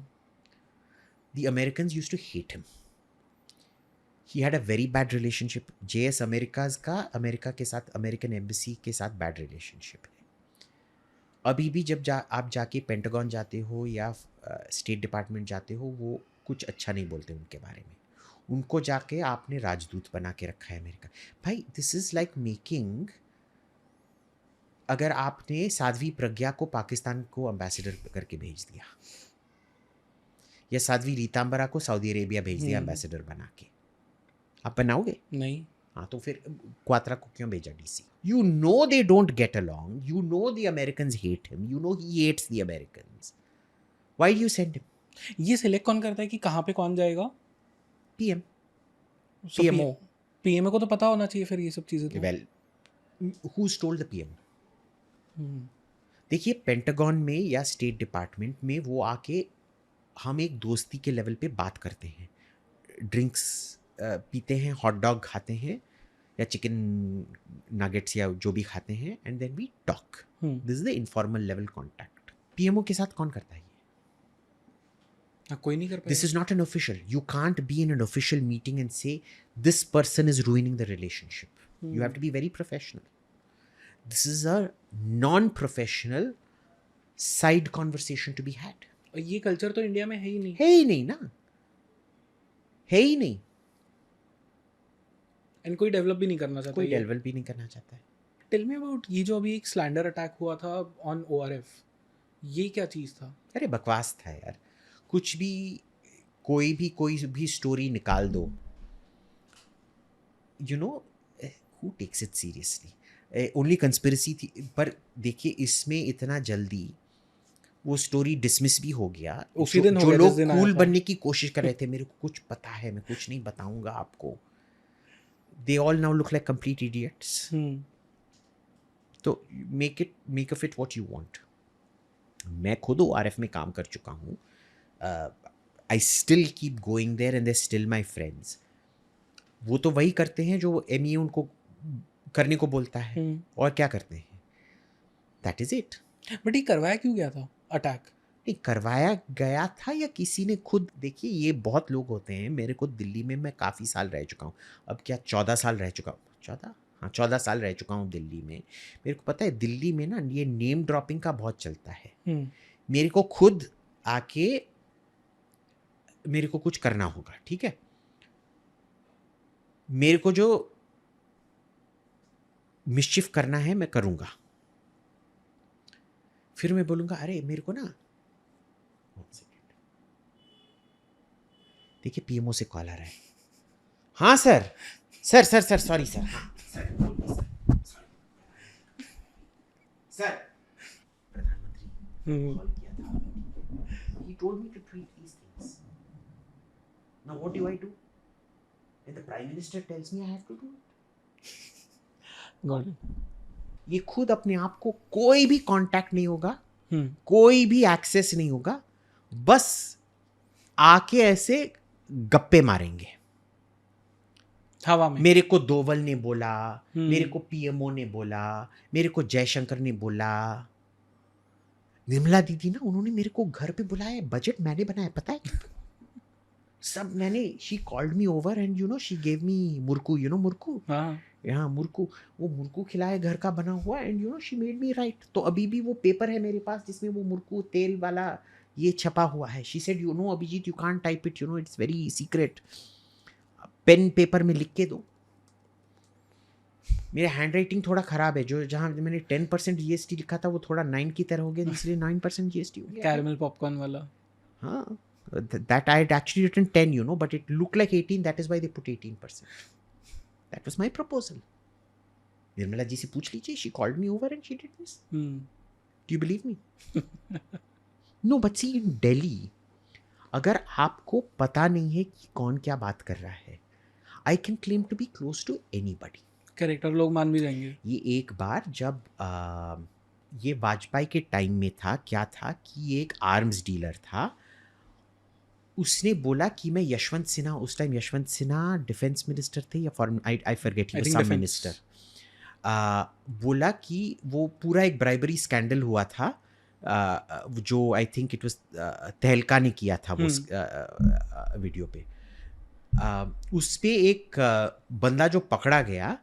the Americans used to hate him. He had a very bad relationship. JS Americas का अमेरिका के साथ, अमेरिकन एम्बेसी के साथ बैड रिलेशनशिप है। अभी भी जब आप जाके पेंटागन जाते हो या स्टेट डिपार्टमेंट जाते हो, वो कुछ अच्छा नहीं बोलते उनके बारे में। उनको जाके आपने राजदूत बना के रखा है अमेरिका। भाई दिस इज़ लाइक मेकिंग, अगर आपने साध्वी प्रज्ञा को पाकिस्तान को एम्बेसडर करके भेज दिया, या साध्वी रीतांबरा को सऊदी अरेबिया भेज दिया एम्बेसडर बना के, आप बनाओगे? नहीं। हाँ, तो फिर क्वात्रा को क्यों भेजा DC? You know they don't get along. You know the Americans hate him. You know he hates the Americans. Why do you send him? ये सिलेक्ट कौन करता है कि कहाँ पे कौन जाएगा? PM. So PMO. PMO को तो पता होना चाहिए फिर ये सब चीज़ें तो। Well, who's told the PM? देखिए पेंटागन में या स्टेट डिपार्टमेंट में वो आके हम एक दोस्ती के लेवल पे बात करते हैं, ड्रिंक्स पीते हैं, हॉट डॉग खाते हैं या चिकन नगेट्स या जो भी खाते हैं, and then we talk. This is the informal level contact. PMO के साथ कौन करता है ये? कोई नहीं कर पाएगा। This is not an official, you can't be in an official meeting and say this person is ruining the relationship. You have to be very professional. This is a non professional side conversation to be had. और ये culture तो India में है ही नहीं। है ही नहीं ना, है ही नहीं। एंड कोई डेवलप भी नहीं करना चाहता। कोई डेवलप भी नहीं करना चाहता है। टेल मी अबाउट ये जो अभी एक स्लैंडर अटैक हुआ था ऑन ORF, ये क्या चीज़ था? अरे बकवास था यार, कुछ भी कोई भी स्टोरी निकाल दो, you know who takes it seriously. Only conspiracy थी, पर देखिए इसमें इतना जल्दी वो स्टोरी डिसमिस भी हो गया। उसी दिन जो लोग कूल बनने की कोशिश कर रहे थे, मेरे को कुछ पता है, मैं कुछ नहीं बताऊंगा आपको, they all now look like complete idiots. तो make of it what you want. मैं खुद ORF में काम कर चुका हूँ। I still keep going there and they're still my friends. वो तो वही करते हैं जो MEA उनको करने को बोलता है। और क्या करते हैं? That is it. बट ये करवाया क्यों गया था अटैक? नहीं करवाया गया था या किसी ने खुद, देखिए ये बहुत लोग होते हैं। मेरे को दिल्ली में, मैं काफ़ी साल रह चुका हूँ, अब क्या 14 साल रह चुका हूँ, 14, हाँ 14 साल रह चुका हूँ दिल्ली में। मेरे को पता है दिल्ली में ना ये नेम ड्रॉपिंग का बहुत चलता है। मेरे को खुद आके मेरे को कुछ करना होगा, ठीक है, मेरे को जो मिस्चिफ करना है मैं करूँगा, फिर मैं बोलूँगा अरे मेरे को ना, देखिए पीएमओ से कॉल आ रहा है। हाँ sir, sir sir sir sorry sir, हाँ सर सर, प्रधानमंत्री कॉल किया था, he told me to tweet these things. Now what do I do? When the prime minister tells me I have to do it. Got it. ये खुद अपने आप को कोई भी कांटेक्ट नहीं होगा, कोई भी एक्सेस नहीं होगा, बस आके ऐसे गप्पे मारेंगे हवा में। मेरे को दोवल ने बोला, मेरे को पीएमओ ने बोला, मेरे को जयशंकर ने बोला, निर्मला दीदी ना उन्होंने मेरे को घर पे बुलाया, बजट मैंने बनाया, पता है सब मैंने। She called me over and you know she gave me murukku, you know murukku, हाँ मुर्कू, वो मुर्कू खिलाया घर का बना हुआ, and you know she made me right. तो अभी भी वो पेपर है मेरे पास जिसमें वो मुर्कू तेल वाला ये छपा हुआ है। She said you know Abhijit you can't type it, you know it's very secret, pen paper में लिख के दो। मेरा हैंड राइटिंग थोड़ा ख़राब है, जो जहाँ मैंने 10% जीएसटी लिखा था वो थोड़ा 9 की तरह हो गया, इसलिए 9% जीएसटी हो गया। कैरमल पॉपकॉर्न वाला। हाँ, that I had actually written 10, you know, but it looked like 18. That is why they put 18%. That was my proposal. Nirmala ji से पूछ लीजिए, she called me over and she did this. Do you believe me? No, but see in Delhi, अगर आपको पता नहीं है कि कौन क्या बात कर रहा है, I can claim to be close to anybody. Correct, और लोग मान भी जाएंगे। ये एक बार जब ये वाजपेयी के टाइम में था, क्या था कि ये एक आर्म्स डीलर था, उसने बोला कि मैं यशवंत सिन्हा, उस time Yashwant Sinha defence minister थे या foreign, I forget, he was some minister, बोला कि वो पूरा एक ब्राइबरी स्कैंडल हुआ था, जो आई थिंक इट वाज तहलका ने किया था वो वीडियो पे। उस पे एक बंदा जो पकड़ा गया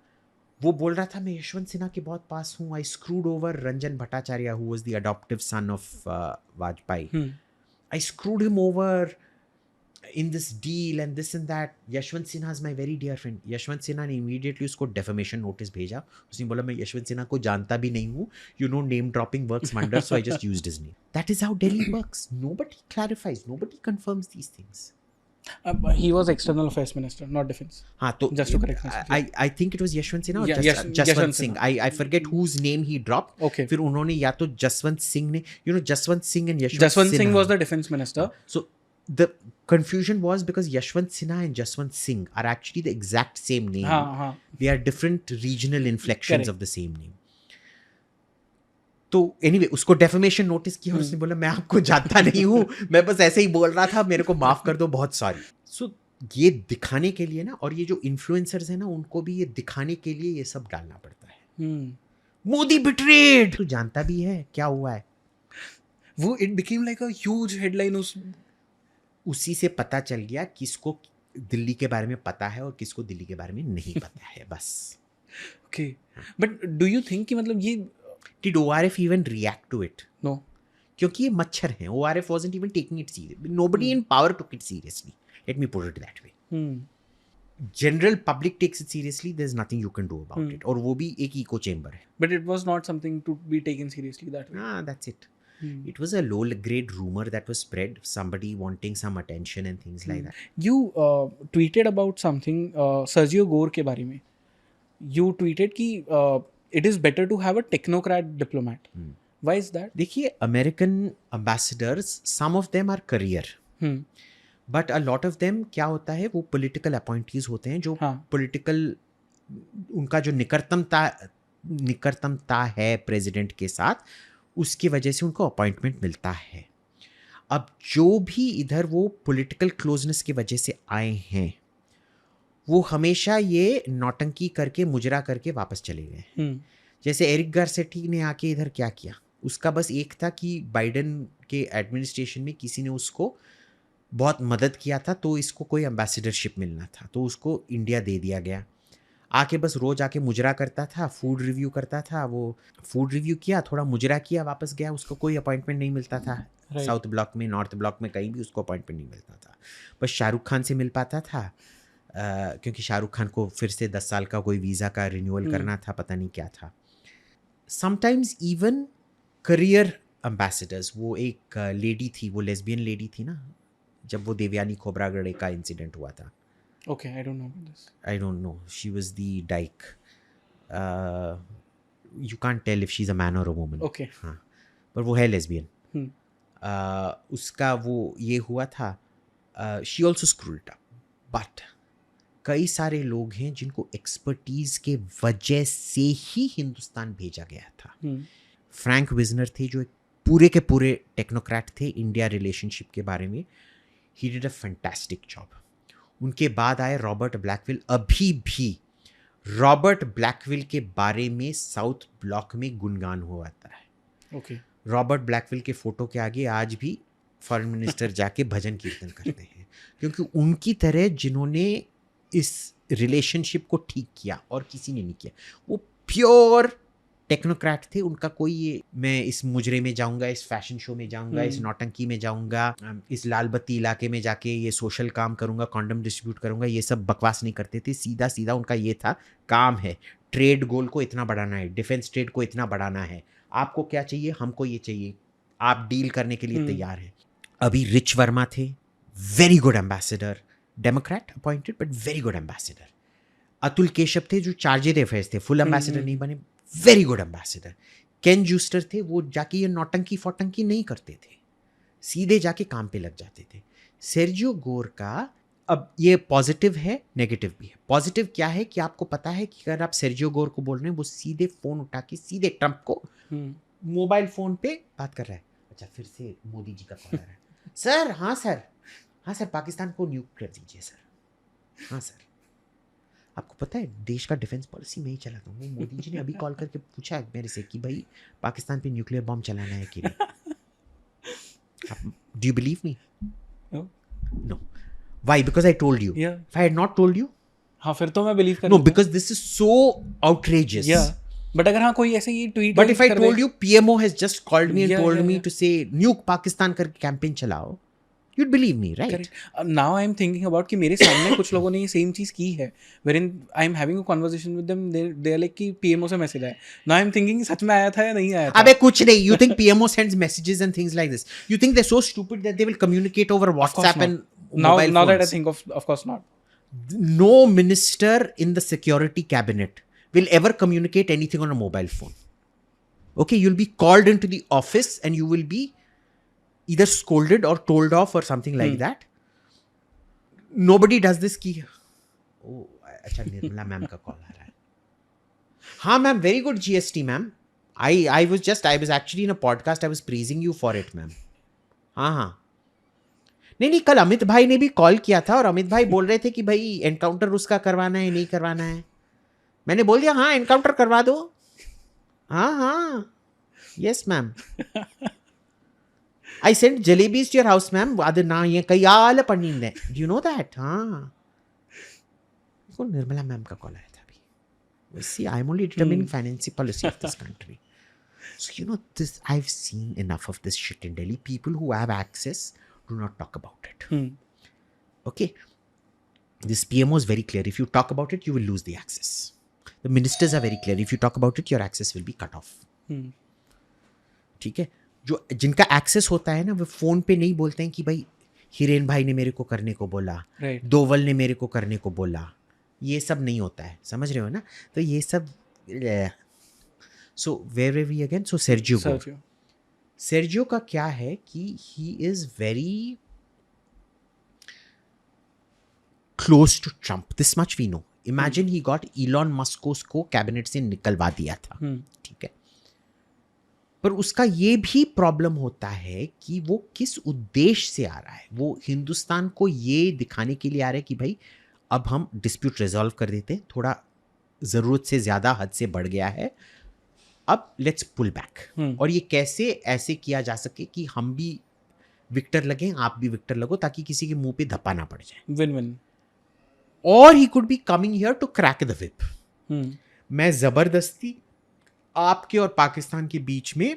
वो बोल रहा था मैं यशवंत सिन्हा के बहुत पास हूँ, I screwed over Ranjan Bhattacharya who was the adoptive son of Vajpayee, I screwed him over in this deal and this and that. Yashwant Sinha is my very dear friend. Yashwant Sinha ने immediately उसको defamation notice भेजा। उसने बोला मैं यशवंत सिन्हा को जानता भी नहीं हूँ, you know name dropping works wonders, so I just used his name. That is how Delhi works. Nobody clarifies, nobody confirms these things. He was external affairs minister, not defense. हाँ तो just to correct myself. I think it was Yashwant Sinha or Yeah, Jaswant Singh. I forget whose name he dropped. Okay. फिर उन्होंने या तो जसवंत सिंह ने, you know Jaswant Singh and Yashwant Jaswant Sinha. Singh was the defense minister. So the confusion was because Yashwant Sinha and Jaswant Singh are actually the exact same name. They are different regional inflections of the same name. तो anyway उसको defamation notice किया और उसने बोला मैं आपको जानता नहीं हूँ, मैं बस ऐसे ही बोल रहा था, मेरे को माफ कर दो, बहुत सॉरी। सो ये दिखाने के लिए ना, और ये जो इन्फ्लुएंसर्स हैं ना उनको भी ये दिखाने के लिए ये सब डालना पड़ता है। मोदी बिट्रेड, तू जानता भी है क्या हुआ है वो, it became like a huge headline उसी से पता चल गया किसको दिल्ली के बारे में पता है और किसको दिल्ली के बारे में नहीं पता है, बस। Okay, but do you think कि मतलब ये Did ORF even react to it? No. क्योंकि ये मच्छर हैं। ORF wasn't even taking it seriously. Nobody in power took it seriously. Let me put it that way. General public takes it seriously. There's nothing you can do about it. और वो भी एक echo chamber है। But it was not something to be taken seriously that way. That's it. It was a low-grade rumor that was spread. Somebody wanting some attention and things like that. You tweeted about something, Sergio Gore के बारे में. You tweeted कि it is better to have a technocrat diplomat. Why is that? देखिए, American ambassadors, some of them are career. But a lot of them क्या होता है, वो political appointees होते हैं जो political, उनका जो निकटतमता है प्रेसिडेंट के साथ, उसकी वजह से उनको अपॉइंटमेंट मिलता है। अब जो भी इधर वो पॉलिटिकल क्लोजनेस की वजह से आए हैं, वो हमेशा ये नौटंकी करके मुजरा करके वापस चले गए। जैसे एरिक गारसेटी ने आके इधर क्या किया, उसका बस एक था कि बाइडेन के एडमिनिस्ट्रेशन में किसी ने उसको बहुत मदद किया था, तो इसको कोई एम्बेसडरशिप मिलना था, तो उसको इंडिया दे दिया गया। आके बस रोज आके मुजरा करता था, फूड रिव्यू करता था, वो फूड रिव्यू किया, थोड़ा मुजरा किया, वापस गया, उसको कोई अपॉइंटमेंट नहीं मिलता था। साउथ ब्लॉक में, नॉर्थ ब्लॉक में, कहीं भी उसको अपॉइंटमेंट नहीं मिलता था। बस शाहरुख खान से मिल पाता था, क्योंकि शाहरुख खान को फिर से 10 साल का कोई वीज़ा का रिन्यूअल करना था, पता नहीं क्या था। समटाइम्स इवन करियर एम्बेसडर्स, वो एक लेडी थी, वो लेस्बियन लेडी थी ना, जब वो देवयानी खोबरागड़े का इंसिडेंट हुआ था। Okay, I don't know about this. I don't know. She was the dyke. You can't tell if she's a man or a woman. Okay. हाँ, पर वो है लेस्बियन। Hmm. उसका वो ये हुआ था, she also screwed up, but कई सारे लोग हैं जिनको एक्सपर्टीज के वजह से ही हिंदुस्तान भेजा गया था। फ्रैंक विजनर थे जो एक पूरे के पूरे टेक्नोक्रेट थे इंडिया रिलेशनशिप के बारे में। He did a fantastic job. उनके बाद आए रॉबर्ट ब्लैकविल। अभी भी रॉबर्ट ब्लैकविल के बारे में साउथ ब्लॉक में गुणगान होता है। Okay. रॉबर्ट ब्लैकविल के फोटो के आगे आज भी फॉरेन मिनिस्टर जाके भजन कीर्तन करते हैं, क्योंकि उनकी तरह जिन्होंने इस रिलेशनशिप को ठीक किया और किसी ने नहीं किया, वो प्योर टेक्नोक्रेट थे। उनका कोई ये मैं इस मुजरे में जाऊंगा, इस फैशन शो में जाऊंगा, इस नौटंकी में जाऊंगा, इस लाल बत्ती इलाके में जाके ये सोशल काम करूंगा, कॉन्डम डिस्ट्रीब्यूट करूंगा, ये सब बकवास नहीं करते थे। सीधा सीधा उनका ये था, काम है, ट्रेड गोल को इतना बढ़ाना है, डिफेंस ट्रेड को इतना बढ़ाना है, आपको क्या चाहिए, हमको ये चाहिए, आप डील करने के लिए तैयार हैं। अभी रिच वर्मा थे, very good ambassador, Democrat appointed but very good ambassador. Atul Keshav थे जो चार्जेड अफेयर्स थे, फुल एम्बेसडर नहीं बने, वेरी गुड एम्बेसडर। केन जूस्टर थे, वो जाके ये नौटंकी फोटंकी नहीं करते थे, सीधे जाके काम पे लग जाते थे। सेर्जियो गोर का अब ये पॉजिटिव है, नेगेटिव भी है। पॉजिटिव क्या है कि आपको पता है कि अगर आप सेर्जियो गोर को बोल रहे हैं, वो सीधे फोन उठा के सीधे ट्रंप को मोबाइल फोन पे बात कर रहा है। अच्छा, फिर से मोदी जी का कॉल आ रहा है। सर, हाँ सर, हाँ सर, पाकिस्तान को न्यूक कर दीजिए सर। हाँ सर, आपको पता है देश का डिफेंस पॉलिसी मैं ही चलाता हूँ। मोदी जी ने अभी कॉल करके पूछा मेरे से कि भाई पाकिस्तान पे न्यूक्लियर बॉम्ब चलाना है कि नहीं। Do you believe me? No. Why? Because I told you. If I had not told you, हाँ फिर तो मैं बिलीव कर। No, because this is so outrageous. But अगर हाँ कोई ऐसे ये tweet, but if I told you PMO has just called me and told me to say न्यूक Pakistan करके कैंपेन चलाओ, you'd believe me, right? Correct. Now I'm thinking about कि मेरे सामने कुछ लोगों ने ये सेम चीज की है, wherein I'm having a conversation with them, they're like कि PMO से मैसेज आया। Now I'm thinking सच में आया था या नहीं आया था? अबे कुछ नहीं। You think PMO sends messages and things like this? You think they're so stupid that they will communicate over WhatsApp and mobile phones? Now that I think of course not. No minister in the security cabinet will ever communicate anything on a mobile phone. Okay, you'll be called into the office and you will be either scolded or told off or something like that. Nobody does this ki, oh, अच्छा Nirmala ma'am का call आ रहा है। हाँ ma'am, very good GST ma'am. I was actually in a podcast, I was praising you for it ma'am. हाँ, नहीं, कल अमित भाई ने भी कॉल किया था और अमित भाई बोल रहे थे कि भाई एनकाउंटर उसका करवाना है, नहीं करवाना है। मैंने बोल दिया हाँ एनकाउंटर करवा दो। हाँ, yes ma'am. I sent jalebis to your house, ma'am. Adu na ye kayala panninde. Do you know that? हाँ। को निर्मला मैम का कॉल आया था अभी। See, I'm only determining financial policy of this country. So you know this. I've seen enough of this shit in Delhi. People who have access do not talk about it. Okay. This PMO is very clear. If you talk about it, you will lose the access. The ministers are very clear. If you talk about it, your access will be cut off. ठीक है। जो जिनका access होता है ना, वो phone पे नहीं बोलते हैं कि भाई हिरेन भाई ने मेरे को करने को बोला, दोवल ने मेरे को करने को बोला। ये सब नहीं होता है, समझ रहे हो ना? तो ये सब। So where we again? So Sergio का क्या है कि he is very close to Trump, this much we know. Imagine he got Elon Musk को कैबिनेट से निकलवा दिया था, ठीक है। पर उसका ये भी प्रॉब्लम होता है कि वो किस उद्देश्य से आ रहा है। वो हिंदुस्तान को ये दिखाने के लिए आ रहा है कि भाई अब हम डिस्प्यूट रिजॉल्व कर देते हैं, थोड़ा ज़रूरत से ज़्यादा हद से बढ़ गया है, अब लेट्स पुल बैक, और ये कैसे ऐसे किया जा सके कि हम भी विक्टर लगें, आप भी विक्टर लगो, ताकि किसी के मुंह पे धप्पा ना पड़ जाए। Win win. और he could be coming here to crack the whip. मैं जबरदस्ती आपके और पाकिस्तान के बीच में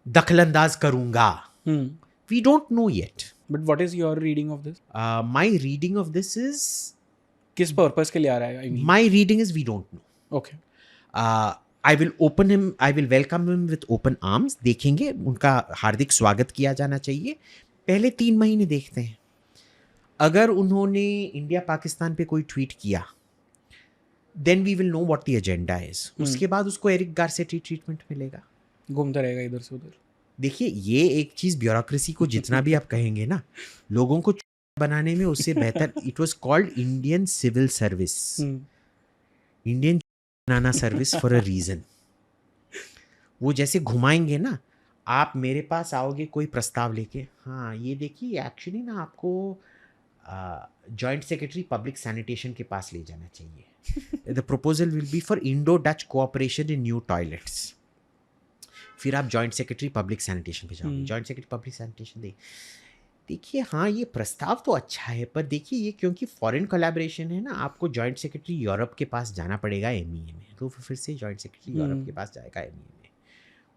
दखलंदाज करूंगा। We don't know yet, but what is your reading of this? My reading of this is, किस पर्पस के लिए आ रहा है? I mean my reading is we don't know. Okay, I will welcome him with open arms. देखेंगे, उनका हार्दिक स्वागत किया जाना चाहिए। पहले 3 महीने देखते हैं। अगर उन्होंने इंडिया पाकिस्तान पे कोई ट्वीट किया, then we will know what the agenda is. उसके बाद उसको एरिक गारसेटी ट्रीटमेंट मिलेगा, घूमता रहेगा इधर से उधर। देखिए, ये एक चीज, ब्यूरोक्रेसी को जितना भी आप कहेंगे ना, लोगों को बनाने में उससे बेहतर, it was called Indian civil service, Indian banana service for a reason. वो जैसे घुमाएंगे ना, आप मेरे पास आओगे कोई प्रस्ताव लेके, हाँ ये देखिए एक्चुअली ना आपको जॉइंट सेक्रेटरी पब्लिक सैनिटेशन के पास ले जाना चाहिए। The proposal will be for Indo Dutch cooperation in new toilets. फिर आप जॉइंट सेक्रेटरी पब्लिक सैनिटेशन पे जाओगे, जॉइंट सेक्रेटरी पब्लिक सैनिटेशन देखिए, हाँ ये प्रस्ताव तो अच्छा है, पर देखिए ये क्योंकि फॉरेन कोलैबोरेशन है ना, आपको जॉइंट सेक्रेटरी यूरोप के पास जाना पड़ेगा MEA में, तो फिर से जॉइंट सेक्रेटरी यूरोप के पास जाएगा MEA में।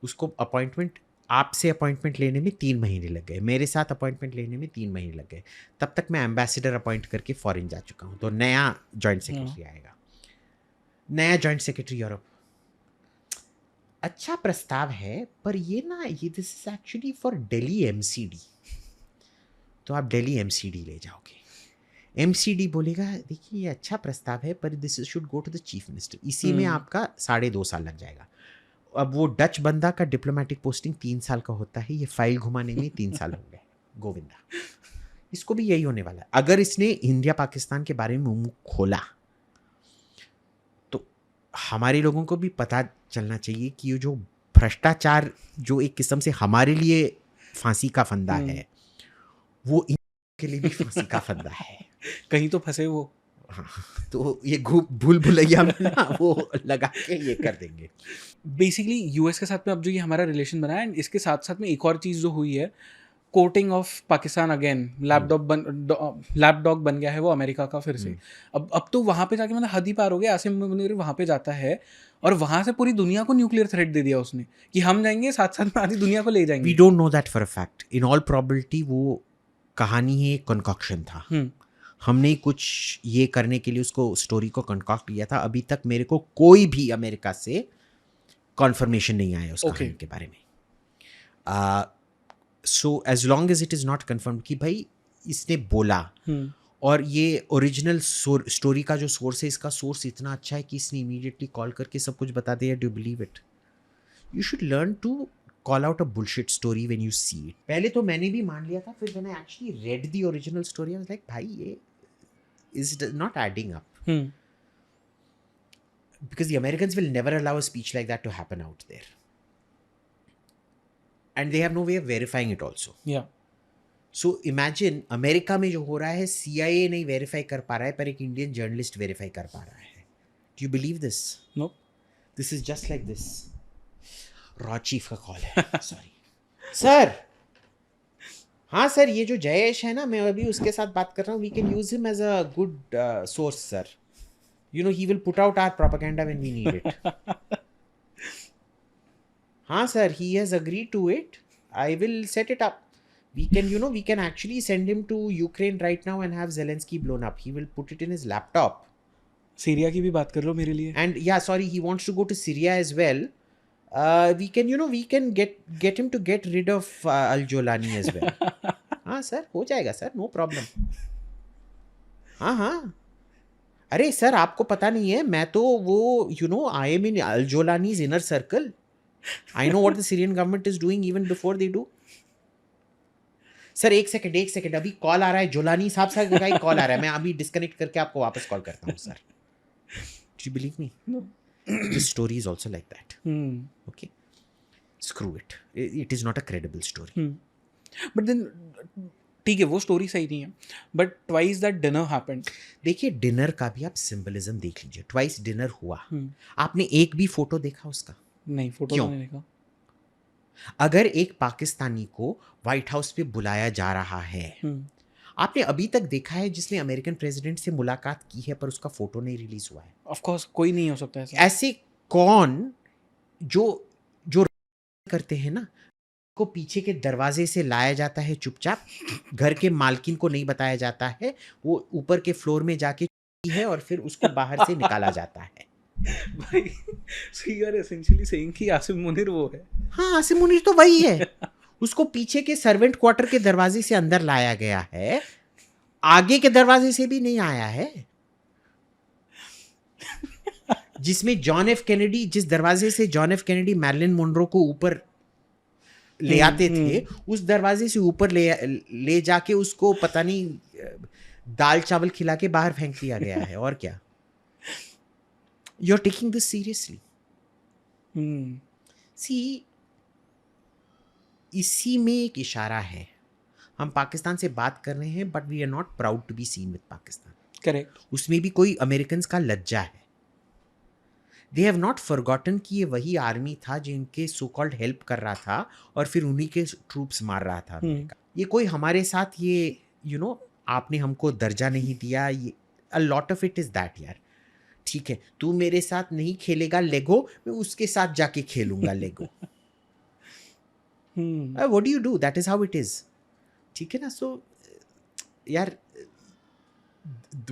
उसको अपॉइंटमेंट, आपसे अपॉइंटमेंट लेने में 3 महीने लग गए, मेरे साथ अपॉइंटमेंट लेने में 3 महीने लग गए। तब तक मैं एम्बेसडर अपॉइंट करके फॉरेन जा चुका हूँ। तो नया जॉइंट सेक्रेटरी आएगा, नया जॉइंट सेक्रेटरी यूरोप। अच्छा प्रस्ताव है, पर ये ना, ये this is actually for Delhi MCD। तो आप दिल्ली MCD ले जाओगे, MCD बोलेगा देखिए ये अच्छा प्रस्ताव है, पर this should go to the chief minister. इसी में आपका 2.5 साल लग जाएगा। अब वो डच बंदा का डिप्लोमेटिक पोस्टिंग 3 साल का होता है, ये फाइल घुमाने में 3 साल हो गए। गोविंदा, इसको भी यही होने वाला है। अगर इसने इंडिया पाकिस्तान के बारे में मुंह खोला, तो हमारे लोगों को भी पता चलना चाहिए कि ये जो भ्रष्टाचार, जो एक किस्म से हमारे लिए फांसी का फंदा है, वो इनके लिए भी फांसी का फंदा है। कहीं तो फंसे वो। हाँ, तो ये भूल भुलैया में ना वो लगा के ये कर देंगे। बेसिकली यूएस के साथ में अब जो ये हमारा रिलेशन बना है, एंड इसके साथ साथ में एक और चीज़ जो हुई है, coating of Pakistan again, lapdog बन गया है वो अमेरिका का फिर से। अब तो वहाँ पे जाके मतलब हद ही पार हो गया। आसिम मुनीर वहाँ पे जाता है और वहाँ से पूरी दुनिया को न्यूक्लियर थ्रेट दे दिया उसने कि हम जाएंगे साथ साथ में आधी दुनिया को ले जाएंगे। We don't know that for a fact. In all probability वो कहानी है, कंकॉक्शन था। हमने कुछ ये करने के लिए उसको, स्टोरी को कंकॉक्ट किया था। अभी तक मेरे को कोई भी अमेरिका से कॉन्फर्मेशन नहीं आया उस कहानी के बारे में। So as long as it is not confirm कि भाई इसने बोला, और ये ओरिजिनल स्टोरी का जो सोर्स है, इसका सोर्स इतना अच्छा है कि इसने इमीडिएटली कॉल करके सब कुछ बता दिया। Do believe it? You should learn to call out a bullshit story when you see it. पहले तो मैंने भी मान लिया था, फिर when I actually read the original story, I was like, भाई ये is not adding up. Because the Americans will never allow a speech like that to happen out there. And they have no way of verifying it also. Yeah. So imagine, America में जो हो रहा है, CIA नहीं verify कर पा रहा है, पर एक इंडियन जर्नलिस्ट वेरीफाई कर पा रहा है। Do you believe this? No. This is just like this. Raw chief का कॉल है। Sorry sir. हाँ सर, ये जो जयेश है ना, मैं अभी उसके साथ बात कर रहा हूँ। We can use him as a good source sir. You know he will put out our propaganda when we need it. हाँ sir, he has agreed to it. I will set it up. We can, you know, we can actually send him to Ukraine right now and have Zelensky blown up. He will put it in his laptop. Syria की भी बात कर लो मेरे लिए। And या sorry, he wants to go to Syria as well. We can, you know, we can get him to get rid of Al-Jolani as well. हाँ sir, हो जाएगा सर, नो प्रॉब्लम। हाँ, अरे सर आपको पता नहीं है, मैं तो वो, you know, I am in Al-Jolani's inner circle. I know what the Syrian government is doing even before they do. Sir एक सेकंड, अभी कॉल आ रहा है, जोलानी साहब का ही कॉल आ रहा है। मैं अभी डिस्कनेक्ट करके आपको वापस कॉल करता हूँ sir. Do you believe me? No. This story is also like that. Okay, screw it. It is not a credible story. But then ठीक है वो स्टोरी सही नहीं है, but twice that dinner happened. देखिए डिनर का भी आप सिंबलिज्म देख लीजिए, ट्वाइस डिनर हुआ, आपने एक भी फोटो देखा उसका? नहीं, फोटो क्यों? तो नहीं देखा। अगर एक पाकिस्तानी को व्हाइट हाउस पे बुलाया जा रहा है, आपने अभी तक देखा है जिसने अमेरिकन प्रेसिडेंट से मुलाकात की है पर उसका फोटो नहीं रिलीज हुआ है? ऑफ कोर्स कोई नहीं हो सकता ऐसा। ऐसे कौन जो जो करते हैं ना, को पीछे के दरवाजे से लाया जाता है चुपचाप, घर के मालकिन को नहीं बताया जाता है, वो ऊपर के फ्लोर में जाके है और फिर उसको बाहर से निकाला जाता है। भाई so you are essentially saying कि आसिम मुनीर वो है। हाँ, आसिम मुनीर तो वही है। उसको पीछे के सर्वेंट क्वार्टर के दरवाजे से अंदर लाया गया है, आगे के दरवाजे से भी नहीं आया है। जिसमें जॉन एफ कैनेडी, जिस दरवाजे से John F Kennedy Marilyn Monroe को ऊपर ले आते थे, उस दरवाजे से ऊपर ले जाके उसको पता नहीं दाल चावल खिला के बाहर फेंक दिया गया है। और क्या? You are taking this seriously? See, इसी में एक इशारा है, हम पाकिस्तान से बात कर रहे हैं but we are not proud to be seen with Pakistan. Correct. उसमें भी कोई अमेरिकन का लज्जा है। दे हैव नॉट फॉरगॉटन कि ये वही आर्मी था जो इनके सो कॉल्ड हेल्प कर रहा था और फिर उन्हीं के ट्रूप्स मार रहा था अमेरिका। ये कोई हमारे साथ ये आपने हमको दर्जा नहीं दिया, ये अ lot of it is that यार। ठीक है, तू मेरे साथ नहीं खेलेगा लेगो, मैं उसके साथ जाके खेलूंगा Lego. What do you do? That is how it is. ठीक है ना? सो यार,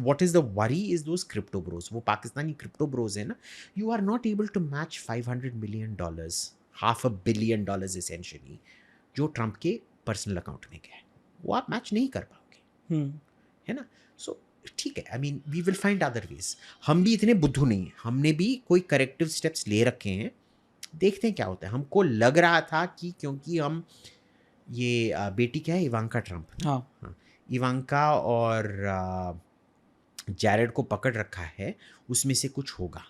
what is the worry is those crypto bros, वो पाकिस्तानी क्रिप्टो ब्रोज है ना, you are not able to match $500 million, $500 million essentially, जो ट्रम्प के पर्सनल अकाउंट में गया है, वो आप मैच नहीं कर पाओगे। है ना? सो ठीक है, I mean we will find other ways. हम भी इतने बुद्धू नहीं हैं, हमने भी कोई करेक्टिव स्टेप्स ले रखे हैं, देखते हैं क्या होता है। हमको लग रहा था कि क्योंकि हम ये बेटी क्या है, इवांका ट्रम्प, हाँ, इवांका और जैरेड को पकड़ रखा है, उसमें से कुछ होगा,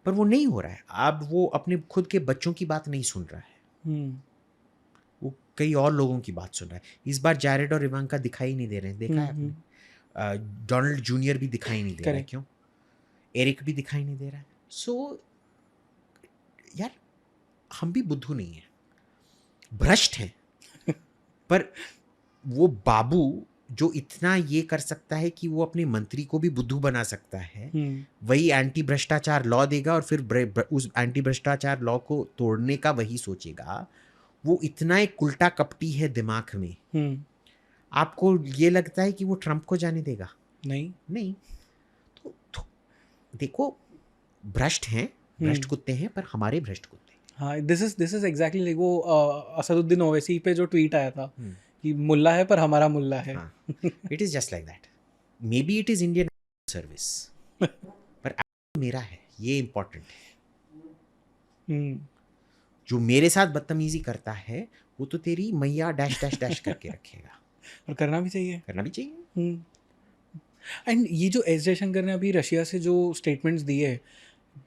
पर वो नहीं हो रहा है। अब वो अपने खुद के बच्चों की बात नहीं सुन रहा है, वो कई और लोगों की बात सुन रहा है। इस बार जैरेड और इवांका दिखाई नहीं दे रहे हैं, देखा है आपने? डोनाल्ड जूनियर भी दिखाई नहीं दे रहा है। क्यों? एरिक भी दिखाई नहीं दे रहा है। सो यार, हम भी बुद्धू नहीं है, भ्रष्ट हैं, पर वो बाबू जो इतना ये कर सकता है कि वो अपने मंत्री को भी बुद्धू बना सकता है, वही एंटी भ्रष्टाचार लॉ देगा और फिर उस एंटी भ्रष्टाचार लॉ को तोड़ने का वही सोचेगा। वो इतना एक उल्टा कपटी है दिमाग में। आपको ये लगता है कि वो ट्रम्प को जाने देगा? नहीं। तो देखो, भ्रष्ट हैं, भ्रष्ट कुत्ते हैं, पर हमारे भ्रष्ट कुत्ते। हाँ, दिस इज एग्जैक्टली लाइक वो असदुद्दीन ओवैसी पे जो ट्वीट आया था कि मुल्ला है पर हमारा मुल्ला है। It is just like that. May be it is Indian service, पर मेरा है, ये इंपॉर्टेंट है। जो मेरे साथ बदतमीजी करता है वो तो तेरी मैया डैश डैश डैश करके रखेगा। और करना भी चाहिए, करना भी चाहिए। एंड ये जो एस जयशंकर ने अभी रशिया से जो स्टेटमेंट्स दिए,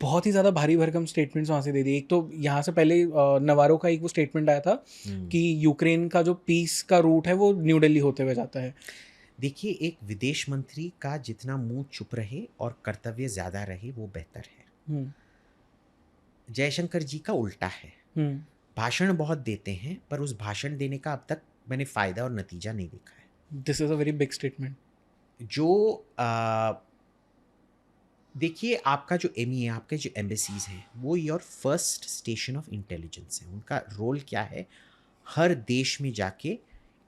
बहुत ही ज़्यादा भारी भरकम स्टेटमेंट्स वहाँ से दे दिए। एक तो यहाँ से पहले नवारो का एक वो स्टेटमेंट आया था कि यूक्रेन का जो पीस का रूट है वो न्यू दिल्ली होते हुए जाता है। देखिए, एक विदेश मंत्री का जितना मुंह चुप रहे और कर्तव्य ज़्यादा रहे वो बेहतर है। जयशंकर जी का उल्टा है, भाषण बहुत देते हैं पर उस भाषण देने का अब तक मैंने फ़ायदा और नतीजा नहीं देखा है। This is a very big statement. जो देखिए, आपका जो एमई है, आपके जो एम्बेसीज हैं, वो your first station of intelligence है। उनका रोल क्या है? हर देश में जाके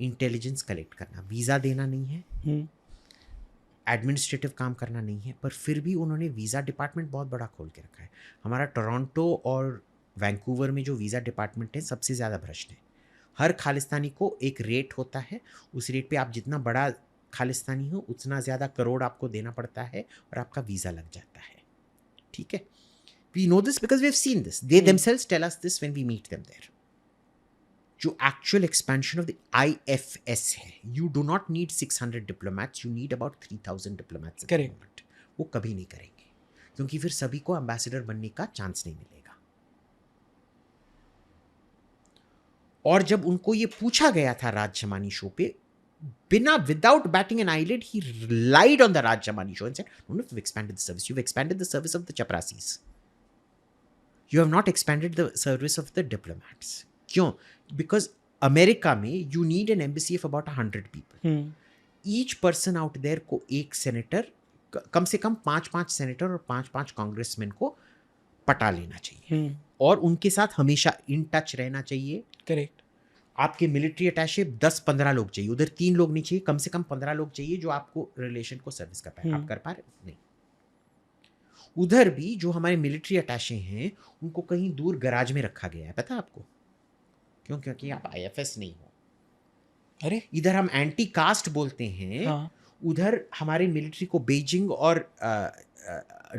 इंटेलिजेंस कलेक्ट करना, वीज़ा देना नहीं है, एडमिनिस्ट्रेटिव काम करना नहीं है, पर फिर भी उन्होंने वीज़ा डिपार्टमेंट बहुत बड़ा खोल के रखा है। हमारा टोरंटो और वैंकूवर में जो वीज़ा डिपार्टमेंट है सबसे ज़्यादा भ्रष्ट है। हर खालिस्तानी को एक रेट होता है, उस रेट पे आप जितना बड़ा खालिस्तानी हो उतना ज़्यादा करोड़ आपको देना पड़ता है और आपका वीज़ा लग जाता है। ठीक है, we know this because we have seen this, they themselves tell us this when we meet them there. जो actual expansion of the IFS है, you do not need 600 diplomats, you need about 3000 diplomats. Correct. वो कभी नहीं करेंगे क्योंकि फिर सभी को एम्बेसडर बनने का चांस नहीं मिलेगा। और जब उनको ये पूछा गया था राज शमानी शो पे, Bina, without batting an eyelid, he lied on the Raj Jamani show and said, "No, no, you've expanded the service. You've expanded the service of the Chaprasis. You have not expanded the service of the diplomats." Kyun? Because America में you need an embassy of about 100 people. Each person out there को एक senator, कम से कम 5-5 senator और 5-5 congressmen को पटा लेना चाहिए और उनके साथ हमेशा in touch रहना चाहिए. करेक्ट. आपके मिलिट्री अटैचे 10-15 लोग चाहिए, उधर 3 लोग नहीं चाहिए, कम से कम 15 लोग चाहिए जो आपको रिलेशन को सर्विस कर पाए. आप कर पा रहे नहीं. उधर भी जो हमारे मिलिट्री अटैचे हैं उनको कहीं दूर गराज में रखा गया है, पता है आपको क्यों? क्योंकि आप आईएफएस नहीं हो. अरे इधर हम एंटी कास्ट बोलते हैं. हाँ. उधर हमारे मिलिट्री को बीजिंग और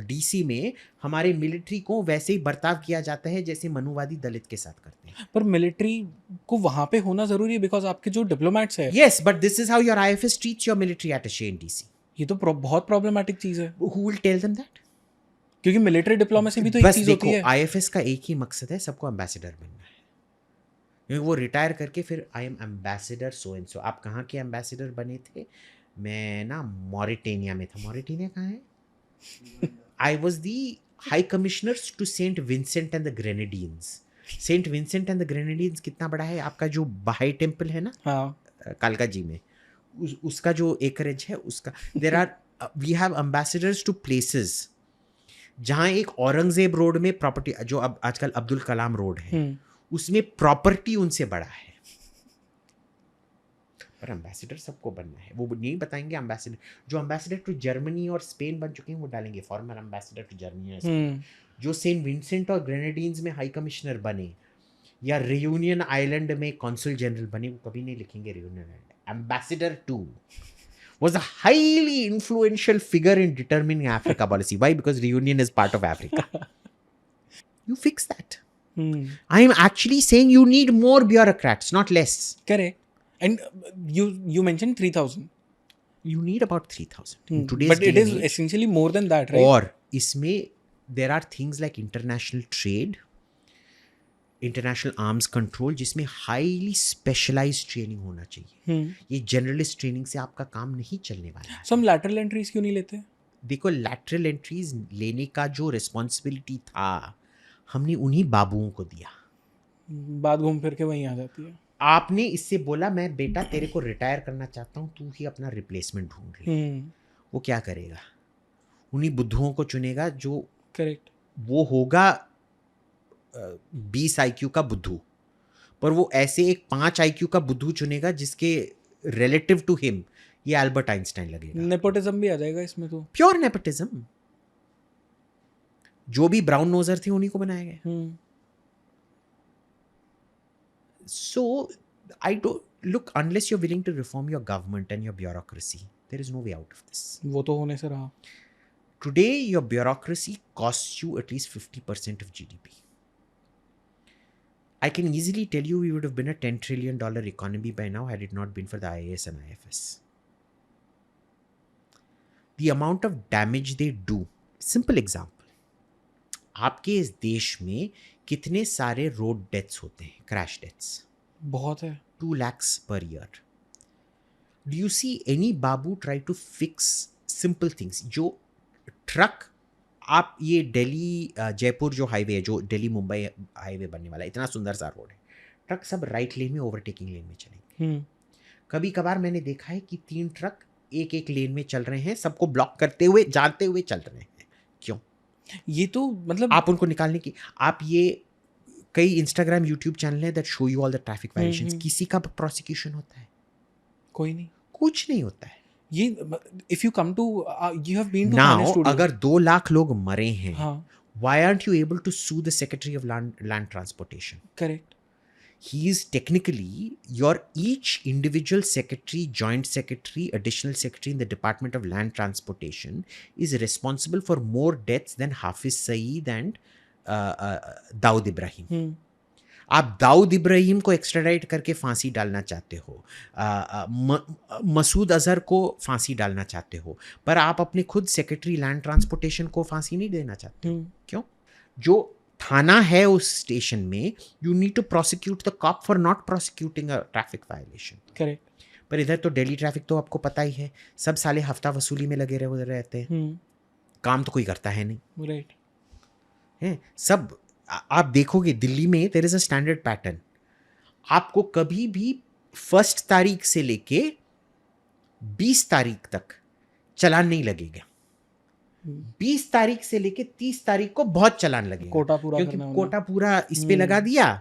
डीसी में हमारे मिलिट्री को वैसे ही बर्ताव किया जाता है जैसे मनुवादी दलित के साथ करते हैं. पर मिलिट्री को वहां पे होना जरूरी है बिकॉज आपके जो डिप्लोमेट्स है. Yes, but this is how your IFS treats your military attaché in DC. ये तो बहुत प्रॉब्लमैटिक चीज है. Who will tell them that? क्योंकि मिलिट्री डिप्लोमेसी भी तो एक बस चीज देखो, होती है. IFS का एक ही मकसद है, सबको एम्बेसडर बनना है. क्योंकि वो रिटायर करके फिर I am ambassador so and so. आप कहाँ के एम्बेसडर बने थे? मैं ना मॉरिटेनिया में था. मॉरिटेनिया कहाँ है? I was the high commissioner to Saint Vincent and the Grenadines. Saint Vincent and the Grenadines कितना बड़ा है? आपका जो बहाई टेम्पल है ना, हाँ. कालका जी में, उसका जो एकरेज है उसका. There are we have ambassadors to places जहाँ एक औरंगजेब रोड में प्रॉपर्टी, जो अब आजकल अब्दुल कलाम रोड है, उसमें प्रॉपर्टी उनसे बड़ा है. पर एम्बेसडर सबको बनना है. वो नहीं बताएंगे एम्बेसडर. जो एम्बेसडर टू जर्मनी और स्पेन बन चुके हैं वो डालेंगे फॉर्मर एम्बेसडर टू जर्मनी और स्पेन. जो सेंट विंसेंट और ग्रेनेडियंस में हाई कमिश्नर बने या रियूनियन आइलैंड में कॉन्सुल जनरल बने, वो कभी नहीं लिखेंगे Reunion island. Ambassador to was a highly influential figure in determining Africa policy. Why? Because reunion is part of Africa. You fix that. I am actually saying you need more bureaucrats, not less. Correct. And you mentioned 3,000. You need about 3,000. In today's But it is essentially more than that, right? और इसमें there are things like international trade, international arms control, जिसमें highly specialised training होना चाहिए. ये generalist training से आपका काम नहीं चलने वाला है. So हम lateral entries क्यों नहीं लेते? देखो, लैटरल एंट्रीज लेने का जो रिस्पॉन्सिबिलिटी था हमने उन्हीं बाबुओं को दिया. बात घूम फिर के वहीं आ जाती है. आपने इससे बोला मैं बेटा तेरे को रिटायर करना चाहता हूँ, तू ही अपना रिप्लेसमेंट ढूंढ ले. वो क्या करेगा? उन्हीं बुद्धुओं को चुनेगा जो करेक्ट. वो होगा 20 IQ का बुद्धू, पर वो ऐसे एक 5 IQ का बुद्धू चुनेगा जिसके रिलेटिव टू हिम ये एल्बर्ट आइंस्टाइन लगेगा. नेपोटिज्म भी आ जाएगा इसमें तो. Pure nepotism. जो भी ब्राउन नोजर थे उन्हीं को बनाया गया. So I don't look, unless you're willing to reform your government and your bureaucracy, there is no way out of this. वो तो होने से रहा. Today your bureaucracy costs you at least 50% of GDP. I can easily tell you we would have been a $10 trillion economy by now had it not been for the IAS and IFS. The amount of damage they do. Simple example. आपके इस देश में कितने सारे road deaths होते हैं, crash deaths? बहुत है. 2 lakhs per year. Do you see any babu try to fix simple things? जो ट्रक, आप ये दिल्ली जयपुर जो हाईवे है, जो दिल्ली मुंबई हाईवे बनने वाला है, इतना सुंदर सा रोड है, ट्रक सब राइट लेन में ओवरटेकिंग लेन में चलेंगे. कभी कभार मैंने देखा है कि 3 ट्रक एक लेन में चल रहे हैं, सबको ब्लॉक करते हुए जानते हुए चल रहे हैं. क्यों? ये तो मतलब आप उनको निकालने की, आप ये कई इंस्टाग्राम यूट्यूब चैनल है that show you all the traffic violations. किसी का प्रोसिक्यूशन होता है? कोई नहीं. कुछ नहीं होता है. ये if you come to you have been to Now, Thane studio. अगर 2 लाख लोग मरे हैं, हाँ. why aren't you able to sue the Secretary of Land Transportation? Correct. He is technically your each individual secretary, joint secretary, additional secretary in the Department of Land Transportation is responsible for more deaths than Hafiz Saeed and Dawood Ibrahim. आप दाऊद इब्राहिम को extradite करके फांसी डालना चाहते हो, मसूद अजहर को फांसी डालना चाहते हो, पर आप अपने खुद सेक्रेटरी लैंड ट्रांसपोर्टेशन को फांसी नहीं देना चाहते हो. क्यों? जो थाना है उस स्टेशन में, you need to prosecute the cop for not prosecuting a traffic violation. Correct. पर इधर तो डेली ट्रैफिक तो आपको पता ही है, सब साले हफ्ता वसूली में लगे रहे रहते हैं, काम तो कोई करता है नहीं राइट है सब। आप देखोगे दिल्ली में there is a standard pattern, आपको कभी भी 1 तारीख से लेके 20 तारीख तक चालान नहीं लगेगा, 20 तारीख से लेके 30 तारीख को बहुत चालान लगेगा, कोटा पूरा क्योंकि करना होगा। कोटा पूरा इस पे लगा दिया,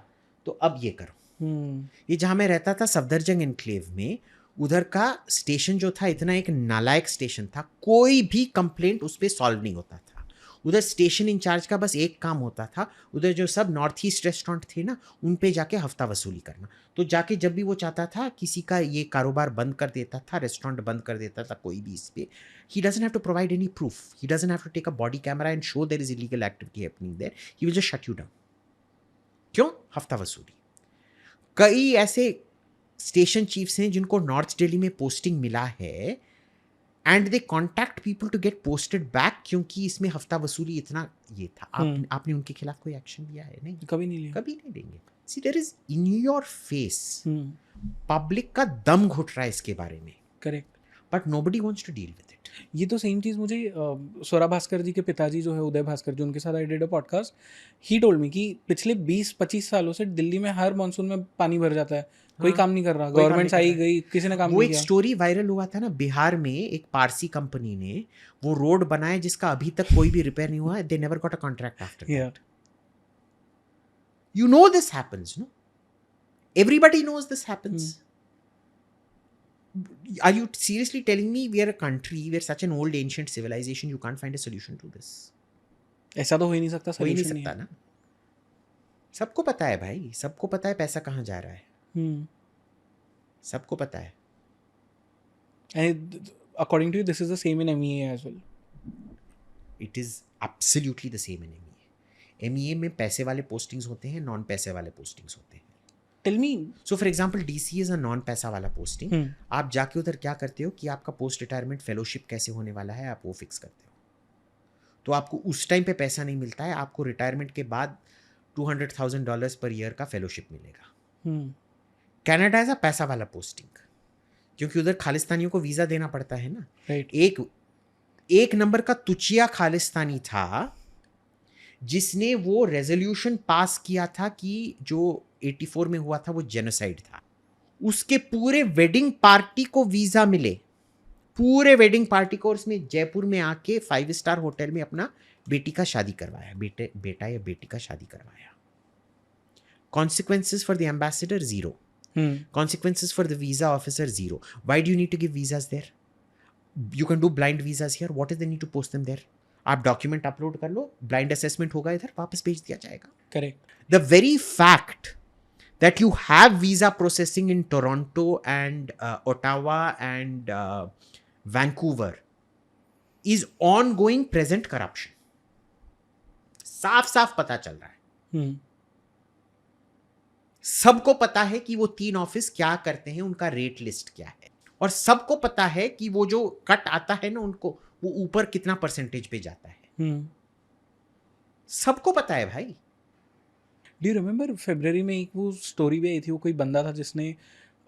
तो अब ये करो। ये जहां मैं रहता था सफदरजंग एनक्लेव में, उधर का स्टेशन जो था इतना एक नालायक स्टेशन था, कोई भी कंप्लेंट उस पर सॉल्व नहीं होता था। उधर स्टेशन इंचार्ज का बस एक काम होता था, उधर जो सब नॉर्थ ईस्ट रेस्टोरेंट थे ना, उन पे जाके हफ्ता वसूली करना। तो जाके जब भी वो चाहता था किसी का ये कारोबार बंद कर देता था, रेस्टोरेंट बंद कर देता था कोई भी इस पे, he doesn't have to provide any proof, he doesn't have to take a body camera and show there is illegal activity happening there, he will just shut you down। क्यों? हफ्ता वसूली। कई ऐसे स्टेशन चीफ्स हैं जिनको north Delhi में posting मिला है and they contact people to get posted back, क्योंकि इसमें हफ्ता वसूली इतना ये था। आपने उनके खिलाफ कोई एक्शन लिया है? नहीं, कभी नहीं लिया। कभी नहीं लेंगे। See there is in your face, public का दम घुट रहा है इसके बारे में, correct, but nobody wants to deal with it. ये तो सेम चीज़ मुझे स्वरा भास्कर जी के पिताजी जो है उदय भास्कर जी, उनके साथ I did a podcast, he told me कि पिछले 20-25 सालों से दिल्ली में हर मानसून में पानी भर जाता है, कोई काम नहीं कर रहा, गवर्नमेंट आई गई, किसी ने काम वो नहीं एक किया। स्टोरी वायरल हुआ था ना बिहार में, एक पारसी कंपनी ने वो रोड बनाया जिसका अभी तक कोई भी रिपेयर नहीं हुआ है, they never got a contract after that. You know this happens, no? Everybody knows this happens. Are you seriously telling me we are a country, we are such an old ancient civilization, you can't find a solution to this? ऐसा तो हो ही नहीं सकता, हो ही नहीं solution सकता है। ना। सबको पता है भाई, सबको पता है पैसा कहाँ जा रहा है, सबको पता है। And according to you, this is the same in MEA as well. It is absolutely the same in MEA। MEA में पैसे वाले पोस्टिंग्स होते हैं, नॉन पैसे वाले पोस्टिंग्स होते हैं। Tell me. So for example DC is a non पैसा वाला पोस्टिंग। आप जाके उधर क्या करते हो कि आपका पोस्ट रिटायरमेंट फेलोशिप कैसे होने वाला है, आप वो फिक्स करते हो। तो आपको उस टाइम पे पैसा नहीं मिलता है, आपको रिटायरमेंट के बाद $200,000 पर ईयर का फेलोशिप मिलेगा। कनाडा इज अ पैसा वाला पोस्टिंग, क्योंकि उधर खालिस्तानियों को वीजा देना पड़ता है ना। Right. एक नंबर का तुचिया खालिस्तानी था जिसने वो रेजोल्यूशन पास किया था कि जो 84 में हुआ था वो जेनोसाइड था। उसके पूरे वेडिंग पार्टी को वीजा मिले, पूरे वेडिंग पार्टी को, और उसमें जयपुर में आके 5 स्टार होटल में अपना बेटी का शादी करवाया, बेटा या बेटी का शादी करवाया। Consequences for the ambassador 0, consequences for the visa officer 0. Why do you need to give visas there? You can do blind visas here. What is the need to post them there? आप document upload कर लो, blind assessment होगा, इधर वापस भेज दिया जाएगा। Correct. The very fact that you have visa processing in Toronto and Ottawa and Vancouver is ongoing present corruption. साफ साफ पता चल रहा है। सबको पता है कि वो 3 ऑफिस क्या करते हैं, उनका रेट लिस्ट क्या है, और सबको पता है कि वो जो कट आता है ना उनको, वो ऊपर कितना परसेंटेज पे जाता है। सबको पता है भाई। डू यू रिमेम्बर फरवरी में एक वो स्टोरी भी आई थी, वो कोई बंदा था जिसने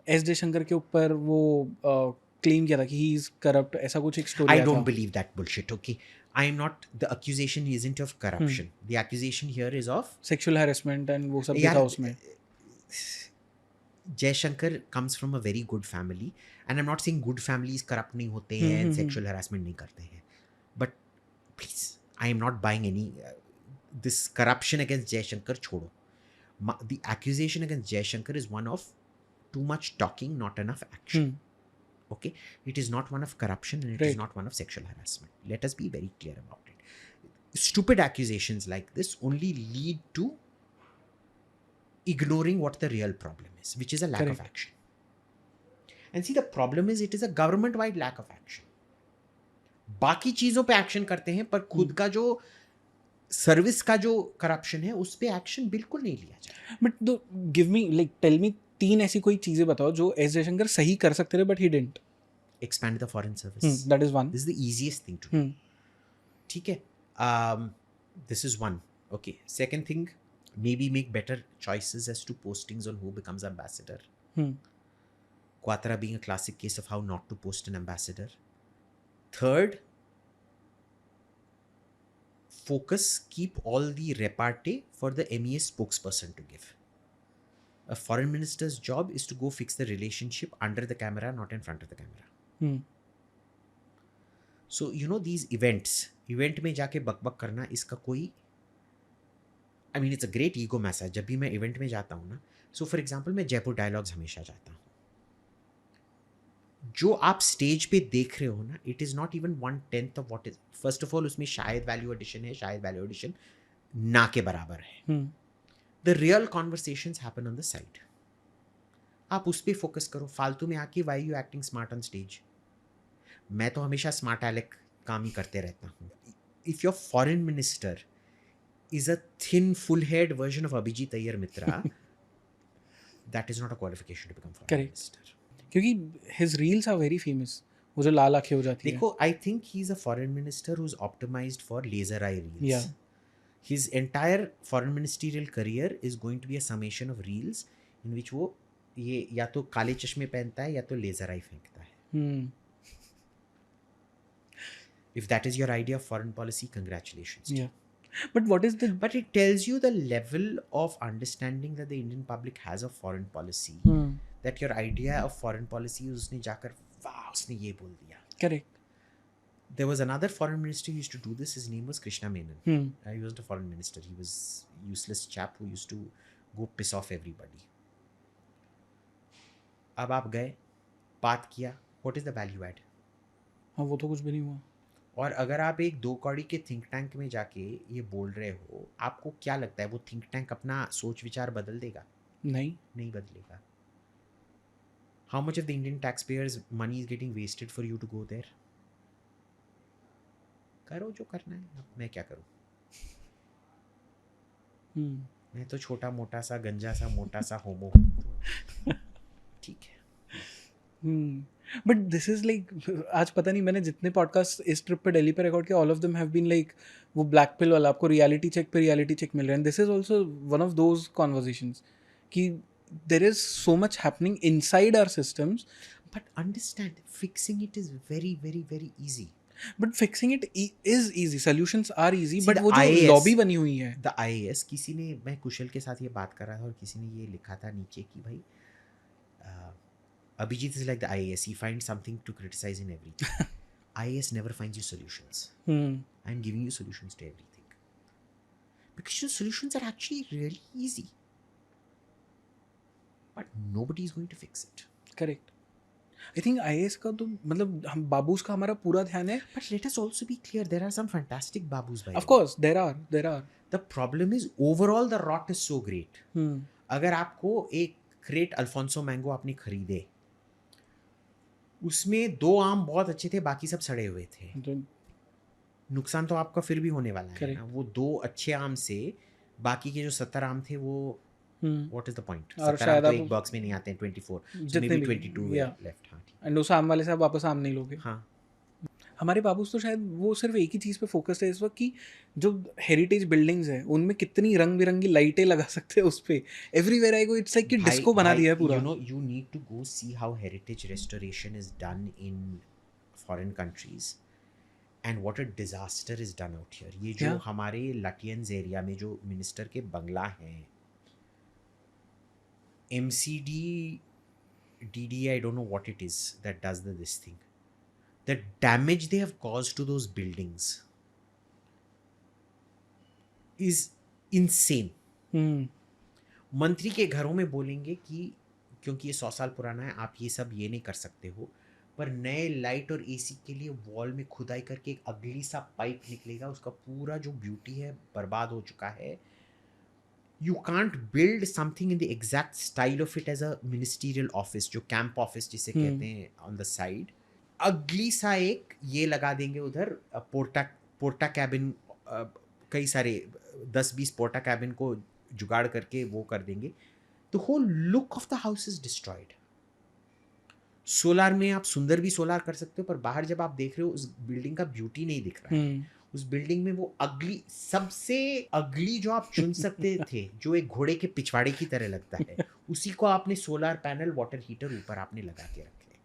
एस जयशंकर के ऊपर वो क्लेम किया था कि ही इज करप्ट, ऐसा कुछ एक story. I don't believe that bullshit. Okay, I am not, the accusation isn't of corruption, the accusation here is of sexual harassment and वो सब भी था उसमें। Jaishankar comes from a very good family, and I'm not saying good families corrupt नहीं होते हैं, sexual harassment नहीं करते हैं, but please, I am not buying any this corruption against Jayashankar छोड़ो। The accusation against Jayashankar is one of too much talking, not enough action. Okay, it is not one of corruption, and it is not one of sexual harassment. Let us be very clear about it. Stupid accusations like this only lead to ignoring what the real problem is, which is a lack of action. And see, the problem is it is a government wide lack of action. बाकी चीजों पे action करते हैं, पर खुद का जो service का जो करप्शन है उस पे एक्शन बिल्कुल नहीं लिया जाए। But give me, like tell me 3 ऐसी कोई चीजें बताओ जो एस जयशंकर सही कर सकते थे but he didn't. Expand the foreign service, that is one, this is the easiest thing to do. ठीक है, this is one. Okay, second thing, maybe make better choices as to postings on who becomes ambassador. Quatra being a classic case of how not to post an ambassador. Third, focus, keep all the repartee for the MEA spokesperson to give. A foreign minister's job is to go fix the relationship under the camera, not in front of the camera. So you know these event में जाके बकबक करना, इसका कोई, I mean it's a great ego massage. जब भी मैं event में जाता हूँ ना, so for example मैं जयपुर डायलॉग्स हमेशा जाता हूँ. जो आप स्टेज पे देख रहे हो ना, it is not even 1/10 of what is. First of all उसमें शायद वैल्यू एडिशन है, शायद वैल्यू एडिशन ना के बराबर है. The real conversations happen on the side. आप उस पर फोकस करो. फालतू में आके why you acting smart on stage. मैं तो हमेशा स्मार्ट एलेक काम ही करते रहता हूँ. If your foreign minister is a thin full head version of Abhijit Iyer Mitra, that is not a qualification to become foreign minister. क्योंकि his reels are very famous. वो जो लाल आंखें हो जाती है. देखो, I think he is a foreign minister who is optimized for laser eye reels. His entire foreign ministerial career is going to be a summation of reels in which वो ये या तो काले चश्मे पहनता है या तो लेजर आई फेंकता है. If that is your idea of foreign policy, congratulations. Yeah. But what is the... But it tells you the level of understanding that the Indian public has of foreign policy. That your idea of foreign policy उसने जाकर वाह उसने ये बोल दिया. Correct. There was another foreign minister who used to do this. His name was Krishna Menon. He wasn't a foreign minister. He was a useless chap who used to go piss off everybody. अब आप गए, बात किया, what is the value add? हाँ, वो तो कुछ भी नहीं हुआ. और अगर आप एक 2 कौड़ी के थिंक टैंक में जाके ये बोल रहे हो, आपको क्या लगता है वो थिंक टैंक अपना सोच विचार बदल देगा? नहीं बदलेगा. How much of the Indian taxpayers' money is getting wasted for you to go there? करो जो करना है. अब मैं क्या करूं? मैं तो छोटा मोटा सा गंजा सा मोटा सा होमो हूं. ठीक है. बट दिस इज लाइक, आज पता नहीं मैंने जितने पॉडकास्ट इस ट्रिप पे दिल्ली पे रिकॉर्ड किया, all of them have been like वो ब्लैक पिल वाला, आपको रियलिटी चेक मिल रहा है. And this is also one of those conversations कि there is so much happening inside our systems. But understand, fixing it is very very very easy. But fixing it is easy, solutions are easy, but वो जो lobby बनी हुई है. The IAS, किसी ने, मैं कुशल के साथ ये बात कर रहा था और किसी ने ये लिखा था नीचे कि भाई Abhijit is like the IAS. He finds something to criticize in everything. IAS never finds you solutions. I'm giving you solutions to everything. Because your solutions are actually really easy. But nobody is going to fix it. Correct. I think IAS का तो मतलब हम बाबूस का हमारा पूरा ध्यान है. But let us also be clear, there are some fantastic babus by Of course, there are. The problem is overall the rot is so great. अगर आपको एक क्रेट अल्फोंसो मैंगो आपने खरीदे, उसमें 2 आम बहुत अच्छे थे, बाकी सब सड़े हुए थे, नुकसान तो आपका फिर भी होने वाला है ना. वो 2 अच्छे आम से बाकी के जो 70 आम थे वो what is the point? 70 आम तो एक बॉक्स में नहीं आते हैं, 24, so maybe 22 left. हाँ, एंड उस आम वाले से आप वापस आम नहीं लोगे. हाँ. हमारे बाबूस तो शायद वो सिर्फ एक ही चीज़ पे फोकस है इस वक्त कि जो हेरिटेज बिल्डिंग्स हैं उनमें कितनी रंग बिरंगी लाइटें लगा सकते हैं उस पे. Everywhere I go it's like कि डिस्को बना दिया है पूरा. You need to go see how heritage restoration is done in foreign countries and what a disaster is done out here. ये जो हमारे लटियंस एरिया में जो मिनिस्टर के बंगला हैं, MCD, DDA, I don't know what it is that does this thing. The damage they have caused to those buildings is insane. मंत्री के घरों में बोलेंगे कि क्योंकि ये 100 साल पुराना है, आप ये सब ये नहीं कर सकते हो, पर नए लाइट और AC के लिए वॉल में खुदाई करके एक अगली सा पाइप निकलेगा, उसका पूरा जो ब्यूटी है बर्बाद हो चुका है. You can't build something in the exact style of it as a ministerial office, जो कैंप ऑफिस जिसे कहते हैं, on the side. अगली सा एक ये लगा देंगे उधर, पोर्टा कैबिन, कई सारे 10-20 पोर्टा कैबिन को जुगाड़ करके वो कर देंगे. The whole look of the house is destroyed. Solar में आप सुंदर भी सोलार कर सकते हो, पर बाहर जब आप देख रहे हो उस बिल्डिंग का ब्यूटी नहीं दिख रहा है. उस बिल्डिंग में वो अगली, सबसे अगली जो आप चुन सकते थे, जो एक घोड़े के पिछवाड़े की तरह लगता है, उसी को आपने सोलर पैनल, वाटर हीटर ऊपर आपने लगा के रखे।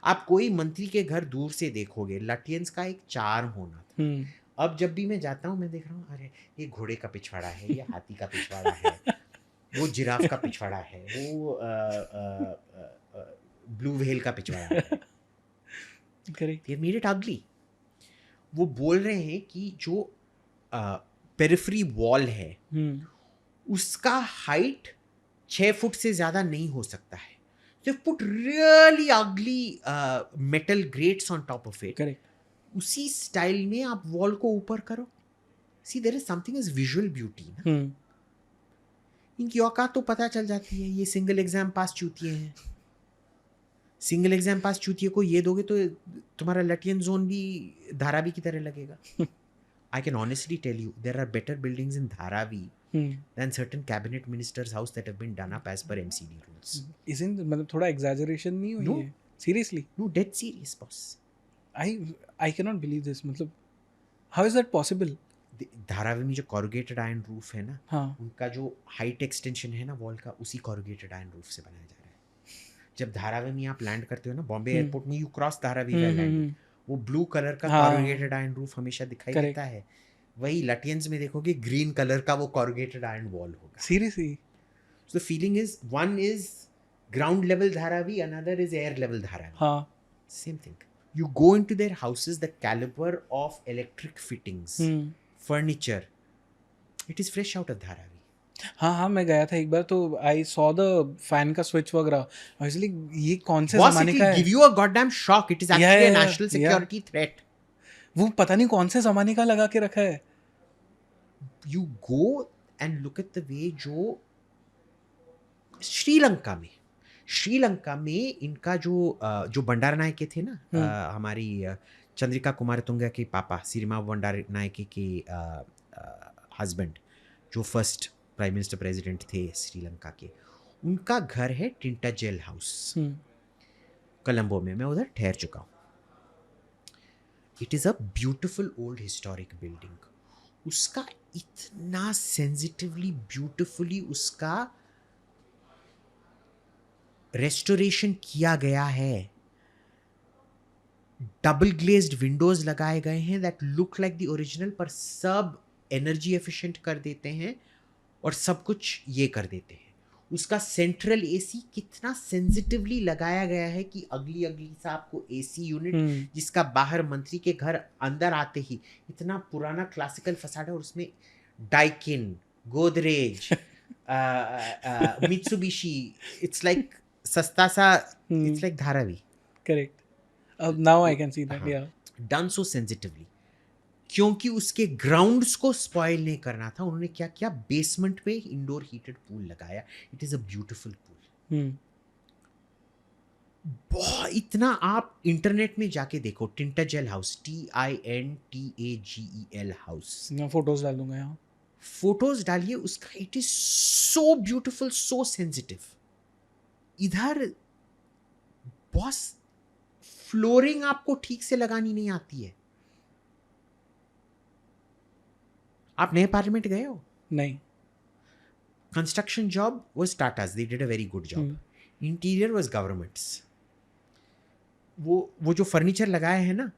आप कोई मंत्री के घर दूर से देखोगे, लटियंस का एक चार्म होना था। अब जब भी मैं जाता हूँ मैं देख रहा हूँ, अरे ये घोड़े का पिछवाड़ा है, ये हाथी का पिछवाड़ा है, वो जिराफ का पिछवाड़ा है, वो ब्लू व्हेल का पिछवाड़ा है। Correct. They made it ugly. वो बोल रहे हैं कि जो पेरिफेरी वॉल है उसका हाइट 6 फुट से ज्यादा नहीं हो सकता है। They put really ugly metal grates on top of it. Correct. उसी स्टाइल में आप वॉल को ऊपर करो। See, there is something as visual beauty ना। इनकी औकात तो पता चल जाती है। ये सिंगल एग्जाम पास चूतिए हैं। सिंगल एग्जाम पास चूतिए को ये दोगे तो तुम्हारा लटियन जोन भी धारावी की तरह लगेगा। I can honestly tell you, there are better buildings in Dharavi than certain cabinet ministers' house that have been done up as per MCD rules. Isn't मतलब थोड़ा exaggeration नहीं हुई No. है? Seriously? No, dead serious, boss. I cannot believe this. मतलब how is that possible? Dharavi में जो corrugated iron roof है ना, हाँ। उनका जो height extension है ना वॉल का, उसी corrugated iron roof से बनाया जा रहा है। जब धारावी में आप लैंड करते हो ना, बॉम्बे एयरपोर्ट में, you cross Dharavi while landing, वो ब्लू कलर का हाँ। corrugated iron roof हमेशा दिखाई Correct. देता है। वही लटियंस में देखोगे ग्रीन कलर का वो corrugated iron wall होगा। Seriously? So the feeling is, one is ground level Dharavi, another is air level Dharavi. हाँ। Same thing. You go into their houses, the caliber of electric fittings, furniture, it is fresh out of Dharavi. हाँ, मैं गया था एक बार तो I saw the fan का switch वगैरह। Actually ये कौन से Boss, ज़माने it का will है? give you a goddamn shock. It is actually a national security threat. वो पता नहीं कौन से ज़माने का लगा के रखा है। You go and look at the way जो श्रीलंका में इनका जो भंडारनायके थे ना, हमारी चंद्रिका कुमारतुंगा के पापा सिरिमा भंडारनायके के हस्बैंड, जो फर्स्ट प्राइम मिनिस्टर प्रेसिडेंट थे श्रीलंका के, उनका घर है टिंटा जेल हाउस कोलंबो में। मैं उधर ठहर चुका हूँ। It is a beautiful old historic building. उसका इतना सेंसिटिवली ब्यूटिफुली उसका रेस्टोरेशन किया गया है। डबल ग्लेज्ड विंडोज लगाए गए हैं that look like the original, पर सब एनर्जी एफिशिएंट कर देते हैं और सब कुछ ये कर देते हैं। उसका सेंट्रल एसी कितना सेंसिटिवली लगाया गया है कि अगली सा आपको एसी यूनिट, जिसका बाहर मंत्री के घर अंदर आते ही इतना पुराना क्लासिकल फसाड है, और उसमें Daikin, Godrej, Mitsubishi, it's like सस्ता सा, इट्स लाइक धारावी। करेक्ट। अब now I can see that. या डन सो सेंसिटिवली, क्योंकि उसके ग्राउंड्स को स्पॉइल नहीं करना था। उन्होंने क्या किया, बेसमेंट में इंडोर हीटेड पूल लगाया। It is a beautiful pool. बहुत इतना आप इंटरनेट में जाके देखो, टिंटा जेल हाउस, TINTAGEL हाउस, मैं फोटोज डाल दूंगा यहाँ। फोटोज डालिए उसका। It is so beautiful, so sensitive. इधर बॉस फ्लोरिंग आपको ठीक से लगानी नहीं आती है। आप नए पार्लियामेंट गए हो? नहीं। Construction job was Tatas, they did a very good job. Interior was governments. वो जो फर्नीचर लगाए हैं ना,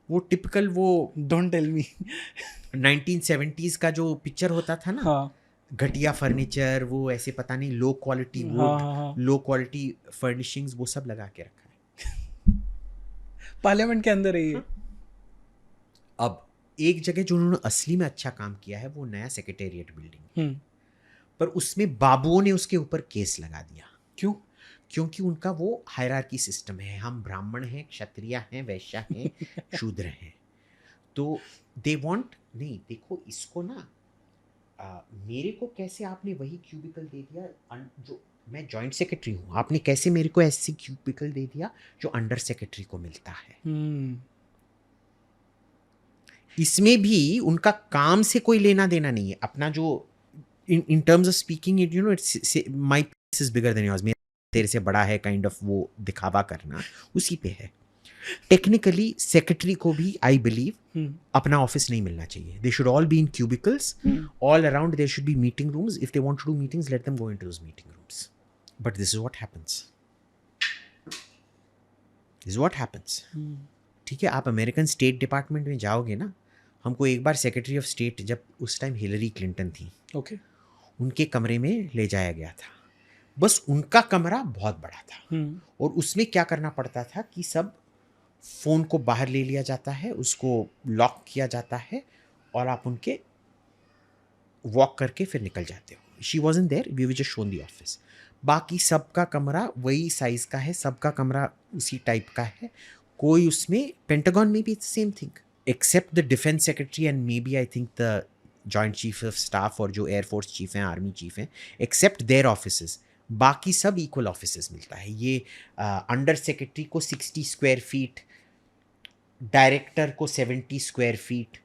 वो टिपिकल, वो डोंट टेल मी 1970s का जो पिक्चर होता था ना, हाँ। घटिया फर्नीचर, वो ऐसे पता नहीं low quality would, low quality furnishings, वो सब लगा के रखा है। पार्लियामेंट के अंदर है ये। अब एक जगह जो उन्होंने असली में अच्छा काम किया है, वो नया सेक्रेटेरिएट बिल्डिंग, पर उसमें बाबुओं ने उसके ऊपर केस लगा दिया। क्यों? क्योंकि उनका वो हायरार्की सिस्टम है, हम ब्राह्मण हैं, क्षत्रिय हैं, वैश्य हैं, शूद्र हैं, तो दे वांट, नहीं देखो इसको ना, मेरे को कैसे आपने वही क्यूबिकल दे दिया, जो मैं जॉइंट सेक्रेटरी हूँ, आपने कैसे मेरे को ऐसी क्यूबिकल दे दिया जो अंडर सेक्रेटरी को मिलता है। इसमें भी उनका काम से कोई लेना देना नहीं है। अपना जो in terms of speaking, it you know, it's my piece is bigger than yours, तेरे से बड़ा है, काइंड ऑफ वो दिखावा करना उसी पे है। टेक्निकली सेक्रेटरी को भी आई बिलीव अपना ऑफिस नहीं मिलना चाहिए. They should all be in cubicles all around. There should be meeting rooms. If they want to do meetings, let them go into those meeting rooms. But this is what happens. This is what happens. ठीक है, आप American state department में जाओगे ना, हमको एक बार secretary of state, जब उस टाइम हिलरी क्लिंटन थी, ओके, उनके कमरे में ले जाया गया था. बस उनका कमरा बहुत बड़ा था और उसमें क्या करना पड़ता था कि सब फ़ोन को बाहर ले लिया जाता है, उसको लॉक किया जाता है और आप उनके वॉक करके फिर निकल जाते हो. She wasn't there, we were just shown the office. बाकी सबका कमरा वही साइज़ का है, सबका कमरा उसी टाइप का है. कोई उसमें, पेंटागन में भी it's same thing, except the defence secretary and maybe I think the joint chief of staff और जो एयरफोर्स चीफ हैं, आर्मी चीफ हैं, एक्सेप्ट देयर ऑफिसेस, बाकी सब इक्वल ऑफिसेस मिलता है. ये अंडर सेक्रेटरी को 60 स्क्वायर फीट, डायरेक्टर को 70 स्क्वायर फीट,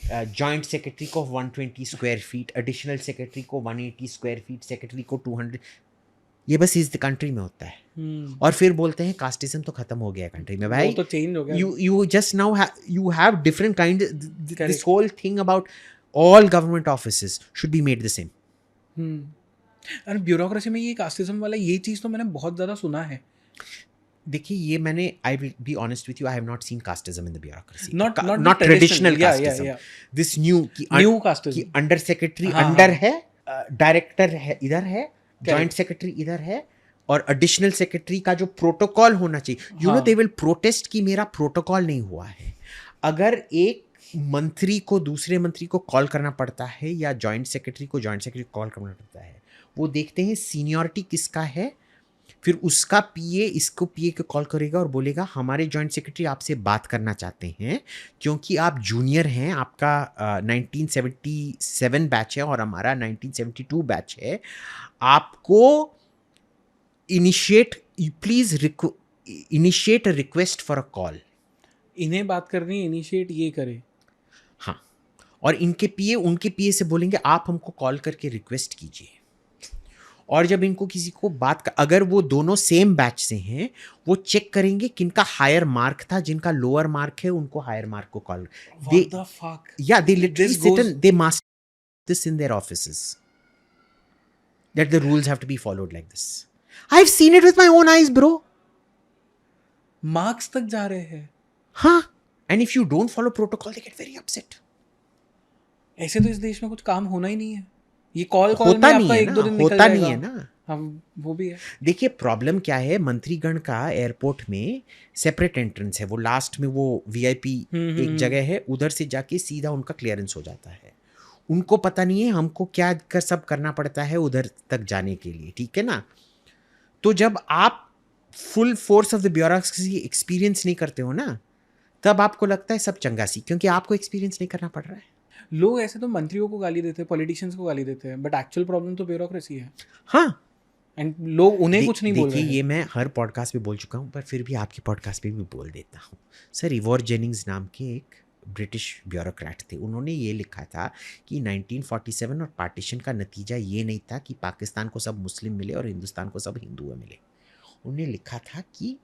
जॉइंट सेक्रेटरी को 120 स्क्वायर फीट, एडिशनल सेक्रेटरी को 180 स्क्वायर फीट, सेक्रेटरी को 200. ये बस इस कंट्री में होता है. और फिर बोलते हैं कास्टिज्म तो खत्म हो गया है कंट्री में. भाई वो तो चेंज हो गया. you just now you have different kind. This whole thing about all government offices should be made the same. और ब्यूरोक्रेसी में ये कास्टिज्म वाला ये चीज़ तो मैंने बहुत ज़्यादा सुना है. देखिए, ये मैंने, I will be honest with you, I have not seen casteism in the bureaucracy. Not not traditional yeah, casteism. yeah. This new New casteism. Under secretary हाँ, अंडर है, डायरेक्टर है इधर है, जॉइंट सेक्रेटरी इधर है, और एडिशनल सेक्रेटरी का जो प्रोटोकॉल होना चाहिए, you know, they will protest कि मेरा प्रोटोकॉल नहीं हुआ है. अगर एक मंत्री को दूसरे मंत्री को कॉल करना पड़ता है या जॉइंट सेक्रेटरी को जॉइंट सेक्रेटरी को कॉल करना पड़ता है, वो देखते हैं सीनियरिटी किसका है, फिर उसका पीए इसको पीए को कॉल करेगा और बोलेगा हमारे जॉइंट सेक्रेटरी आपसे बात करना चाहते हैं क्योंकि आप जूनियर हैं, आपका 1977 बैच है और हमारा 1972 बैच है, आपको please initiate a request for a call. इन्हें बात करनी है, इनिशिएट ये करे. हाँ, और इनके पीए उनके पीए से बोलेंगे आप हमको कॉल करके रिक्वेस्ट कीजिए. और जब इनको किसी को अगर वो दोनों सेम बैच से हैं, वो चेक करेंगे किनका हायर मार्क था, जिनका लोअर मार्क है उनको हायर मार्क को call. What the fuck? Yeah, they literally sit and they master this in their offices. That the rules have to be followed like this. I've seen it with my own eyes, bro. Marks तक जा रहे हैं. हाँ, and if you don't follow protocol, they get very upset. ऐसे तो इस देश में कुछ काम होना ही नहीं है. ये कॉल में होता नहीं आपका है एक दो दिन ना, निकल होता जाएगा. नहीं है ना. हम वो भी है. देखिए, प्रॉब्लम क्या है, मंत्रीगण का एयरपोर्ट में सेपरेट एंट्रेंस है, वो लास्ट में वो वीआईपी एक जगह है, उधर से जाके सीधा उनका क्लियरेंस हो जाता है. उनको पता नहीं है हमको क्या सब करना पड़ता है उधर तक जाने के लिए. ठीक है ना. तो जब आप full force of the bureaucracy experience नहीं करते हो ना, तब आपको लगता है सब चंगासी, क्योंकि आपको एक्सपीरियंस नहीं करना पड़ रहा है. लोग ऐसे तो मंत्रियों को गाली देते हैं, पॉलिटिशियंस को गाली देते हैं, बट एक्चुअल प्रॉब्लम तो ब्यूरोक्रेसी है. हाँ, एंड लोग उन्हें कुछ नहीं बोल रहे देखिए, हैं. ये मैं हर पॉडकास्ट पे बोल चुका हूँ, पर फिर भी आपके पॉडकास्ट पे भी बोल देता हूँ. सर इवोर जेनिंग्स नाम के एक ब्रिटिश ब्यूरोक्रेट थे, उन्होंने ये लिखा था कि 1947 और पार्टीशन का नतीजा ये नहीं था कि पाकिस्तान को सब मुस्लिम मिले और हिंदुस्तान को सब हिंदू मिले. उन्होंने लिखा था कि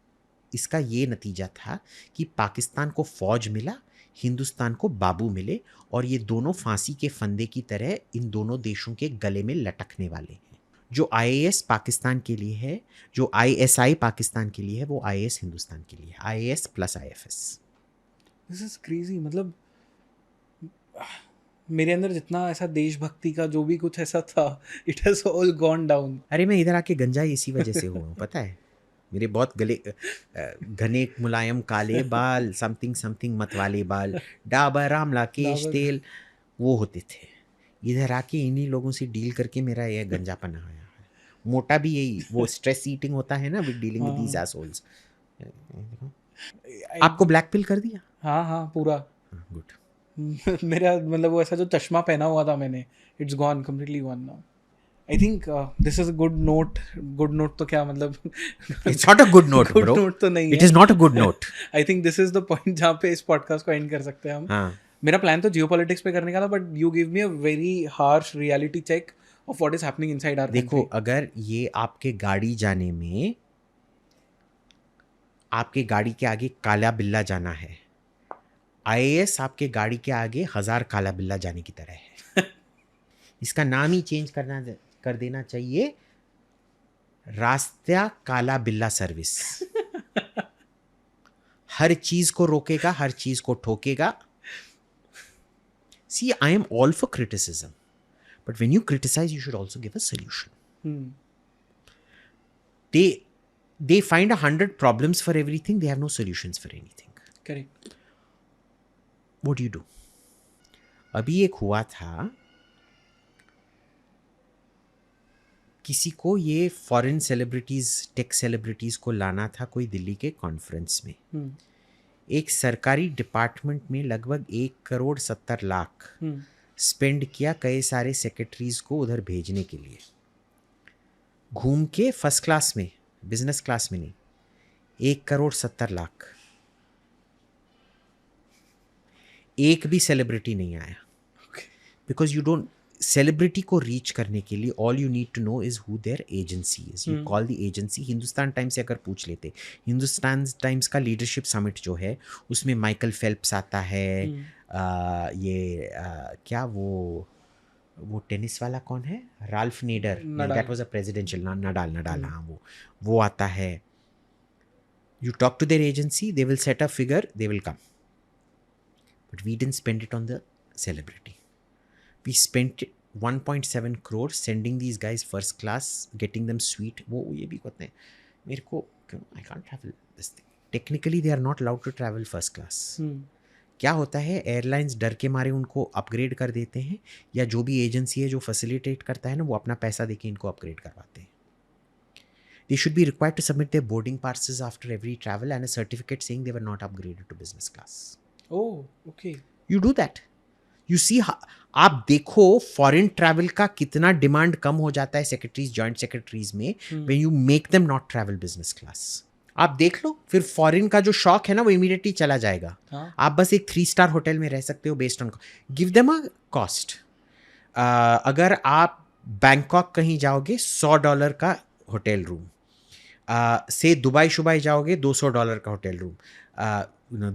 इसका ये नतीजा था कि पाकिस्तान को फ़ौज मिला, हिंदुस्तान को बाबू मिले, और ये दोनों फांसी के फंदे की तरह इन दोनों देशों के गले में लटकने वाले हैं. जो IAS पाकिस्तान के लिए है, जो ISI पाकिस्तान के लिए है, वो IAS हिंदुस्तान के लिए है. IAS plus IFS. This is crazy. मतलब मेरे अंदर जितना ऐसा देशभक्ति का जो भी कुछ ऐसा था, it has all gone down. अरे मैं इधर आके गंजाई इसी वजह से हुआ हूँ, पता है. मेरे बहुत गले घने मुलायम काले बाल, समथिंग समथिंग मतवाले बाल, डाबर आमला केश तेल, वो होते थे. इधर आके इन्हीं लोगों से डील करके मेरा ये गंजापना आया है. मोटा भी यही, वो स्ट्रेस ईटिंग होता है ना, with dealing with these assholes. आपको ब्लैक पिल कर दिया? हाँ पूरा. गुड. मेरा मतलब वो ऐसा जो चश्मा पहना हुआ था मैंने, it's gone, completely gone now. I think this is a good note. Good note तो क्या मतलब, it's not a good note good bro. Note तो नहीं है. It is not a good note. I think this is the point जहाँ पे इस podcast को एंड कर सकते हैं हम. हाँ. मेरा प्लान तो जियोपॉलिटिक्स पे करने का था, but you give me a very harsh reality check of what is happening inside our. देखो, अगर ये आपके गाड़ी जाने में आपके गाड़ी के आगे काला बिल्ला जाना है, IAS आपके गाड़ी के आगे 1000 काला बिल्ला जाने की तरह है। इसका नाम ही चेंज कर देना चाहिए, रास्ता काला बिल्ला सर्विस। हर चीज को रोकेगा, हर चीज को ठोकेगा। See, I am all for criticism, but when you criticize, you should also give a solution. They find 100 problems for everything. They have no solutions for anything. Correct. What do you do? अभी एक हुआ था, किसी को ये foreign celebrities, take celebrities को लाना था कोई दिल्ली के कॉन्फ्रेंस में। एक सरकारी डिपार्टमेंट में लगभग 1,70,00,000 स्पेंड किया कई सारे सेक्रेटरीज को उधर भेजने के लिए, घूम के फर्स्ट क्लास में, बिजनेस क्लास में नहीं, 1,70,00,000। एक भी सेलिब्रिटी नहीं आया, बिकॉज यू डोंट, सेलिब्रिटी को रीच करने के लिए all you need to know is who their agency is. You call the agency. Hindustan Times से अगर पूछ लेते, हिंदुस्तान टाइम्स का लीडरशिप समिट जो है उसमें माइकल फेल्प्स आता है, क्या वो टेनिस वाला कौन है, Ralph Nader, that was a presidential, Nadal, हाँ वो आता है। You talk to their agency, they will set a figure, they will come, but we didn't spend it on the celebrity. We spent 1.7 crore sending these guys first class, getting them suite. वो ये भी कहते हैं मेरे को, I can't travel this thing. Technically they are not allowed to travel first class. क्या होता है, एयरलाइंस डर के मारे उनको अपग्रेड कर देते हैं, या जो भी एजेंसी है जो फैसिलिटेट करता है ना, वो अपना पैसा देके इनको अपग्रेड करवाते हैं। They should be required to submit their boarding passes after every travel and a certificate saying they were not upgraded to business class. Oh, okay. You do that. You see, आप देखो foreign travel का कितना demand कम हो जाता है secretaries, joint secretaries में, when you make them not travel business class. आप देख लो, फिर फॉरेन का जो शौक है ना वो इमीडिएटली चला जाएगा। आप बस एक 3 स्टार होटल में रह सकते हो based on, give them a cost. अगर आप बैंकॉक कहीं जाओगे $100 का होटल रूम, से दुबई शुबई जाओगे $200 का hotel room,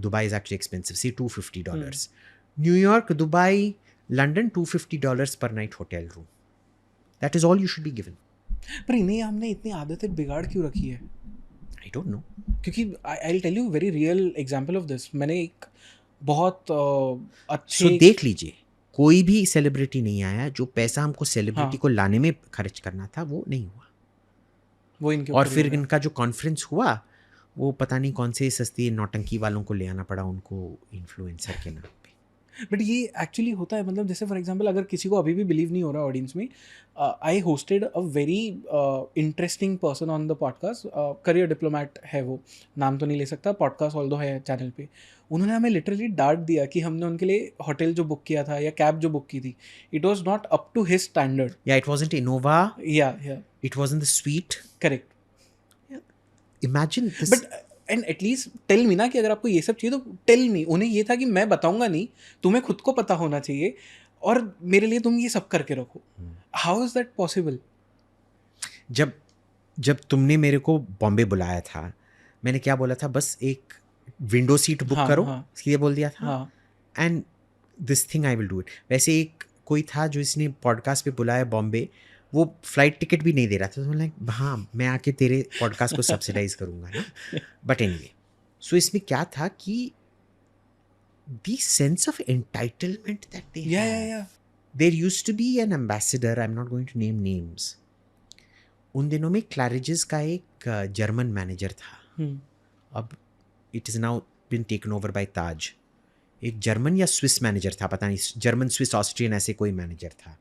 Dubai is actually expensive, से $250। न्यूयॉर्क, दुबई, लंदन $250 पर night hotel room. That is all you should be given. पर इन्हें हमने इतनी आदतें बिगाड़ क्यों रखी है? आई डोंट नो, क्योंकि I will tell you very real example of this. मैंने एक बहुत अच्छे, सो देख लीजिए, कोई भी सेलिब्रिटी नहीं आया, जो पैसा हमको सेलिब्रिटी को लाने में खर्च करना था वो नहीं हुआ, वो इनके और फिर इनका जो कॉन्फ्रेंस हुआ वो पता नहीं कौन से सस्ती नौटंकी वालों को ले आना पड़ा उनको इन्फ्लुएंसर के नाम पे। बट ये एक्चुअली होता है, मतलब जैसे फॉर एग्जांपल अगर किसी को अभी भी बिलीव नहीं हो रहा ऑडियंस में, आई hosted a very interesting person on the podcast, career diplomat है वो, नाम तो नहीं ले सकता, पॉडकास्ट ऑल्दो है चैनल पे। उन्होंने हमें लिटरली डांट दिया कि हमने उनके लिए होटल जो बुक किया था या कैब जो बुक की थी, it was not up to his standard. या इट वाजंट इनोवा, या it wasn't the suite. Correct. Imagine this. But and at least tell me ना कि अगर आपको ये सब चाहिए तो टेल मी। उन्हें ये था कि मैं बताऊंगा नहीं, तुम्हें खुद को पता होना चाहिए और मेरे लिए तुम ये सब करके रखो। How is that possible? जब तुमने मेरे को बॉम्बे बुलाया था, मैंने क्या बोला था, बस एक विंडो सीट बुक करो, ये बोल दिया था, and this thing I will do it. वैसे एक कोई था जो इसने पॉडकास्ट पे बुलाया बॉम्बे, वो फ्लाइट टिकट भी नहीं दे रहा था, तो लाइक हाँ मैं आके तेरे पॉडकास्ट को सब्सिडाइज करूँगा ना। बट एनीवे, सो इसमें क्या था कि the sense of entitlement that they have, there used to be an ambassador, I am not going to name names. उन दिनों में क्लैरिजेस का एक जर्मन मैनेजर था, अब it is now been taken over by Taj. एक जर्मन या स्विस मैनेजर था, पता नहीं, जर्मन, स्विस, ऑस्ट्रियन, ऐसे कोई मैनेजर था।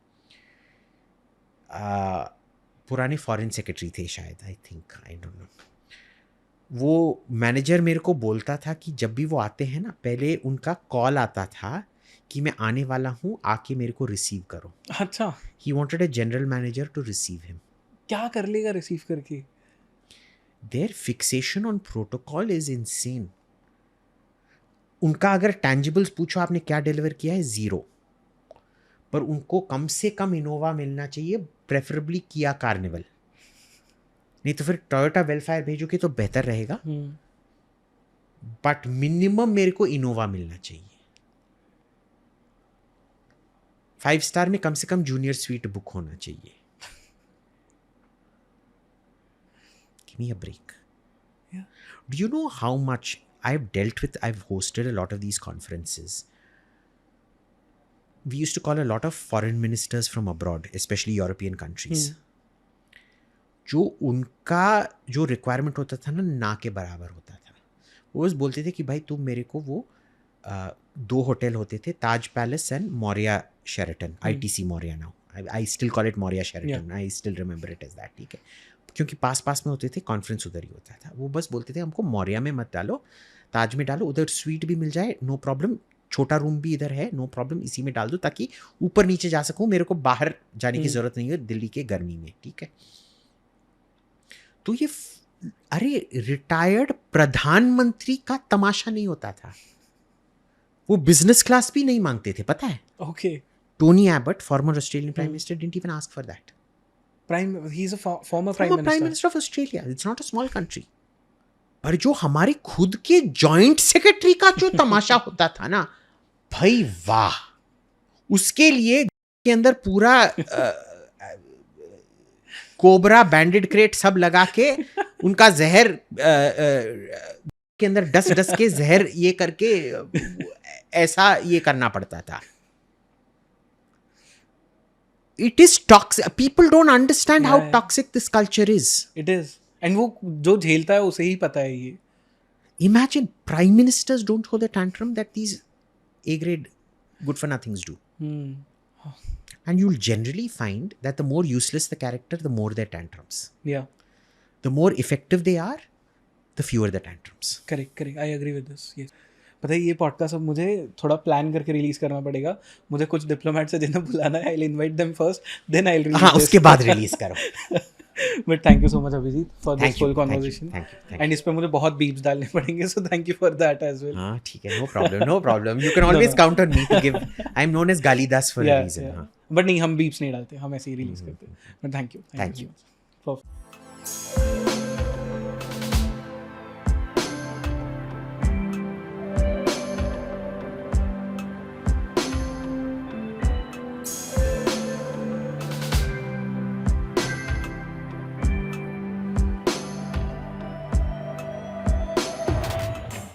पुराने फॉरेन सेक्रेटरी थे शायद, I think, I don't no. वो मैनेजर मेरे को बोलता था कि जब भी वो आते हैं ना, पहले उनका कॉल आता था कि मैं आने वाला हूँ, आके मेरे को रिसीव करो। अच्छा। He wanted a general manager to receive him. क्या कर लेगा रिसीव करके? Their fixation on protocol is insane. उनका अगर टैंजिबल्स पूछो आपने क्या डिलीवर किया है, 0, पर उनको कम से कम इनोवा मिलना चाहिए, प्रेफरेबली किया कार्निवल, नहीं तो फिर टोयोटा वेलफेयर भेजोगे तो बेहतर रहेगा। बट मिनिमम मेरे को इनोवा मिलना चाहिए। 5 स्टार में कम से कम जूनियर स्वीट बुक होना चाहिए। Give me a break. Yeah. Do you know how much I've hosted a lot of these conferences. We used to call a lot of foreign ministers from abroad, especially European countries. जो उनका जो requirement होता था ना के बराबर होता था। वो बस बोलते थे कि भाई तुम मेरे को वो 2 होटल होते थे, Taj palace and Maurya Sheraton, ITC Maurya now, I still call it Maurya Sheraton, I still remember it as that, ठीक है, क्योंकि पास पास में होते थे, कॉन्फ्रेंस उधर ही होता था। वो बस बोलते थे हमको मौर्या में मत डालो, ताज में डालो, उधर स्वीट भी मिल जाए, नो प्रॉब्लम, छोटा रूम भी इधर है, नो प्रॉब्लम, इसी में डाल दो ताकि ऊपर नीचे जा सकूं, मेरे को बाहर जाने की ज़रूरत नहीं है दिल्ली के गर्मी में, ठीक है। तो ये अरे रिटायर्ड प्रधानमंत्री का तमाशा नहीं होता था, वो बिजनेस क्लास भी नहीं मांगते थे, पता है। Okay. Tony Abbott, farmer Australian prime minister, didn't even ask for that. he is a former prime minister of Australia. It's not a small country. पर जो हमारे खुद के जॉइंट सेक्रेटरी का जो तमाशा होता था ना, भाई वाह, उसके लिए के अंदर पूरा कोबरा बैंडेड क्रेट सब लगा के उनका जहर के अंदर डस के जहर ये करके ऐसा ये करना पड़ता था। It is toxic. People don't understand how toxic this culture is. It is. And वो जो झेलता है उसे ही पता है ये। Imagine prime ministers don't throw the tantrum that these A-grade good for nothings do. And you'll generally find that the more useless the character, the more their tantrums. Yeah. The more effective they are, the fewer the tantrums. Correct. I agree with this. Yes. पता है ये podcast अब मुझे थोड़ा plan करके release करना पड़ेगा। मुझे कुछ डिप्लोमेट से जिन्हें बुलाना है, I will invite them first, then I will release. हाँ, उसके बाद रिलीज करो। But thank you so much Abhijit for this full conversation. Thank you. And इस पे मुझे बहुत बीप्स डालने पड़ेंगे, so thank you for that as well. हाँ ठीक है, no problem. You can always count on me to give, I am known as Galidas for a reason. But नहीं, हम बीप्स नहीं डालते, हम ऐसे ही रिलीज करते हैं। But thank you. Thank you. Perfect.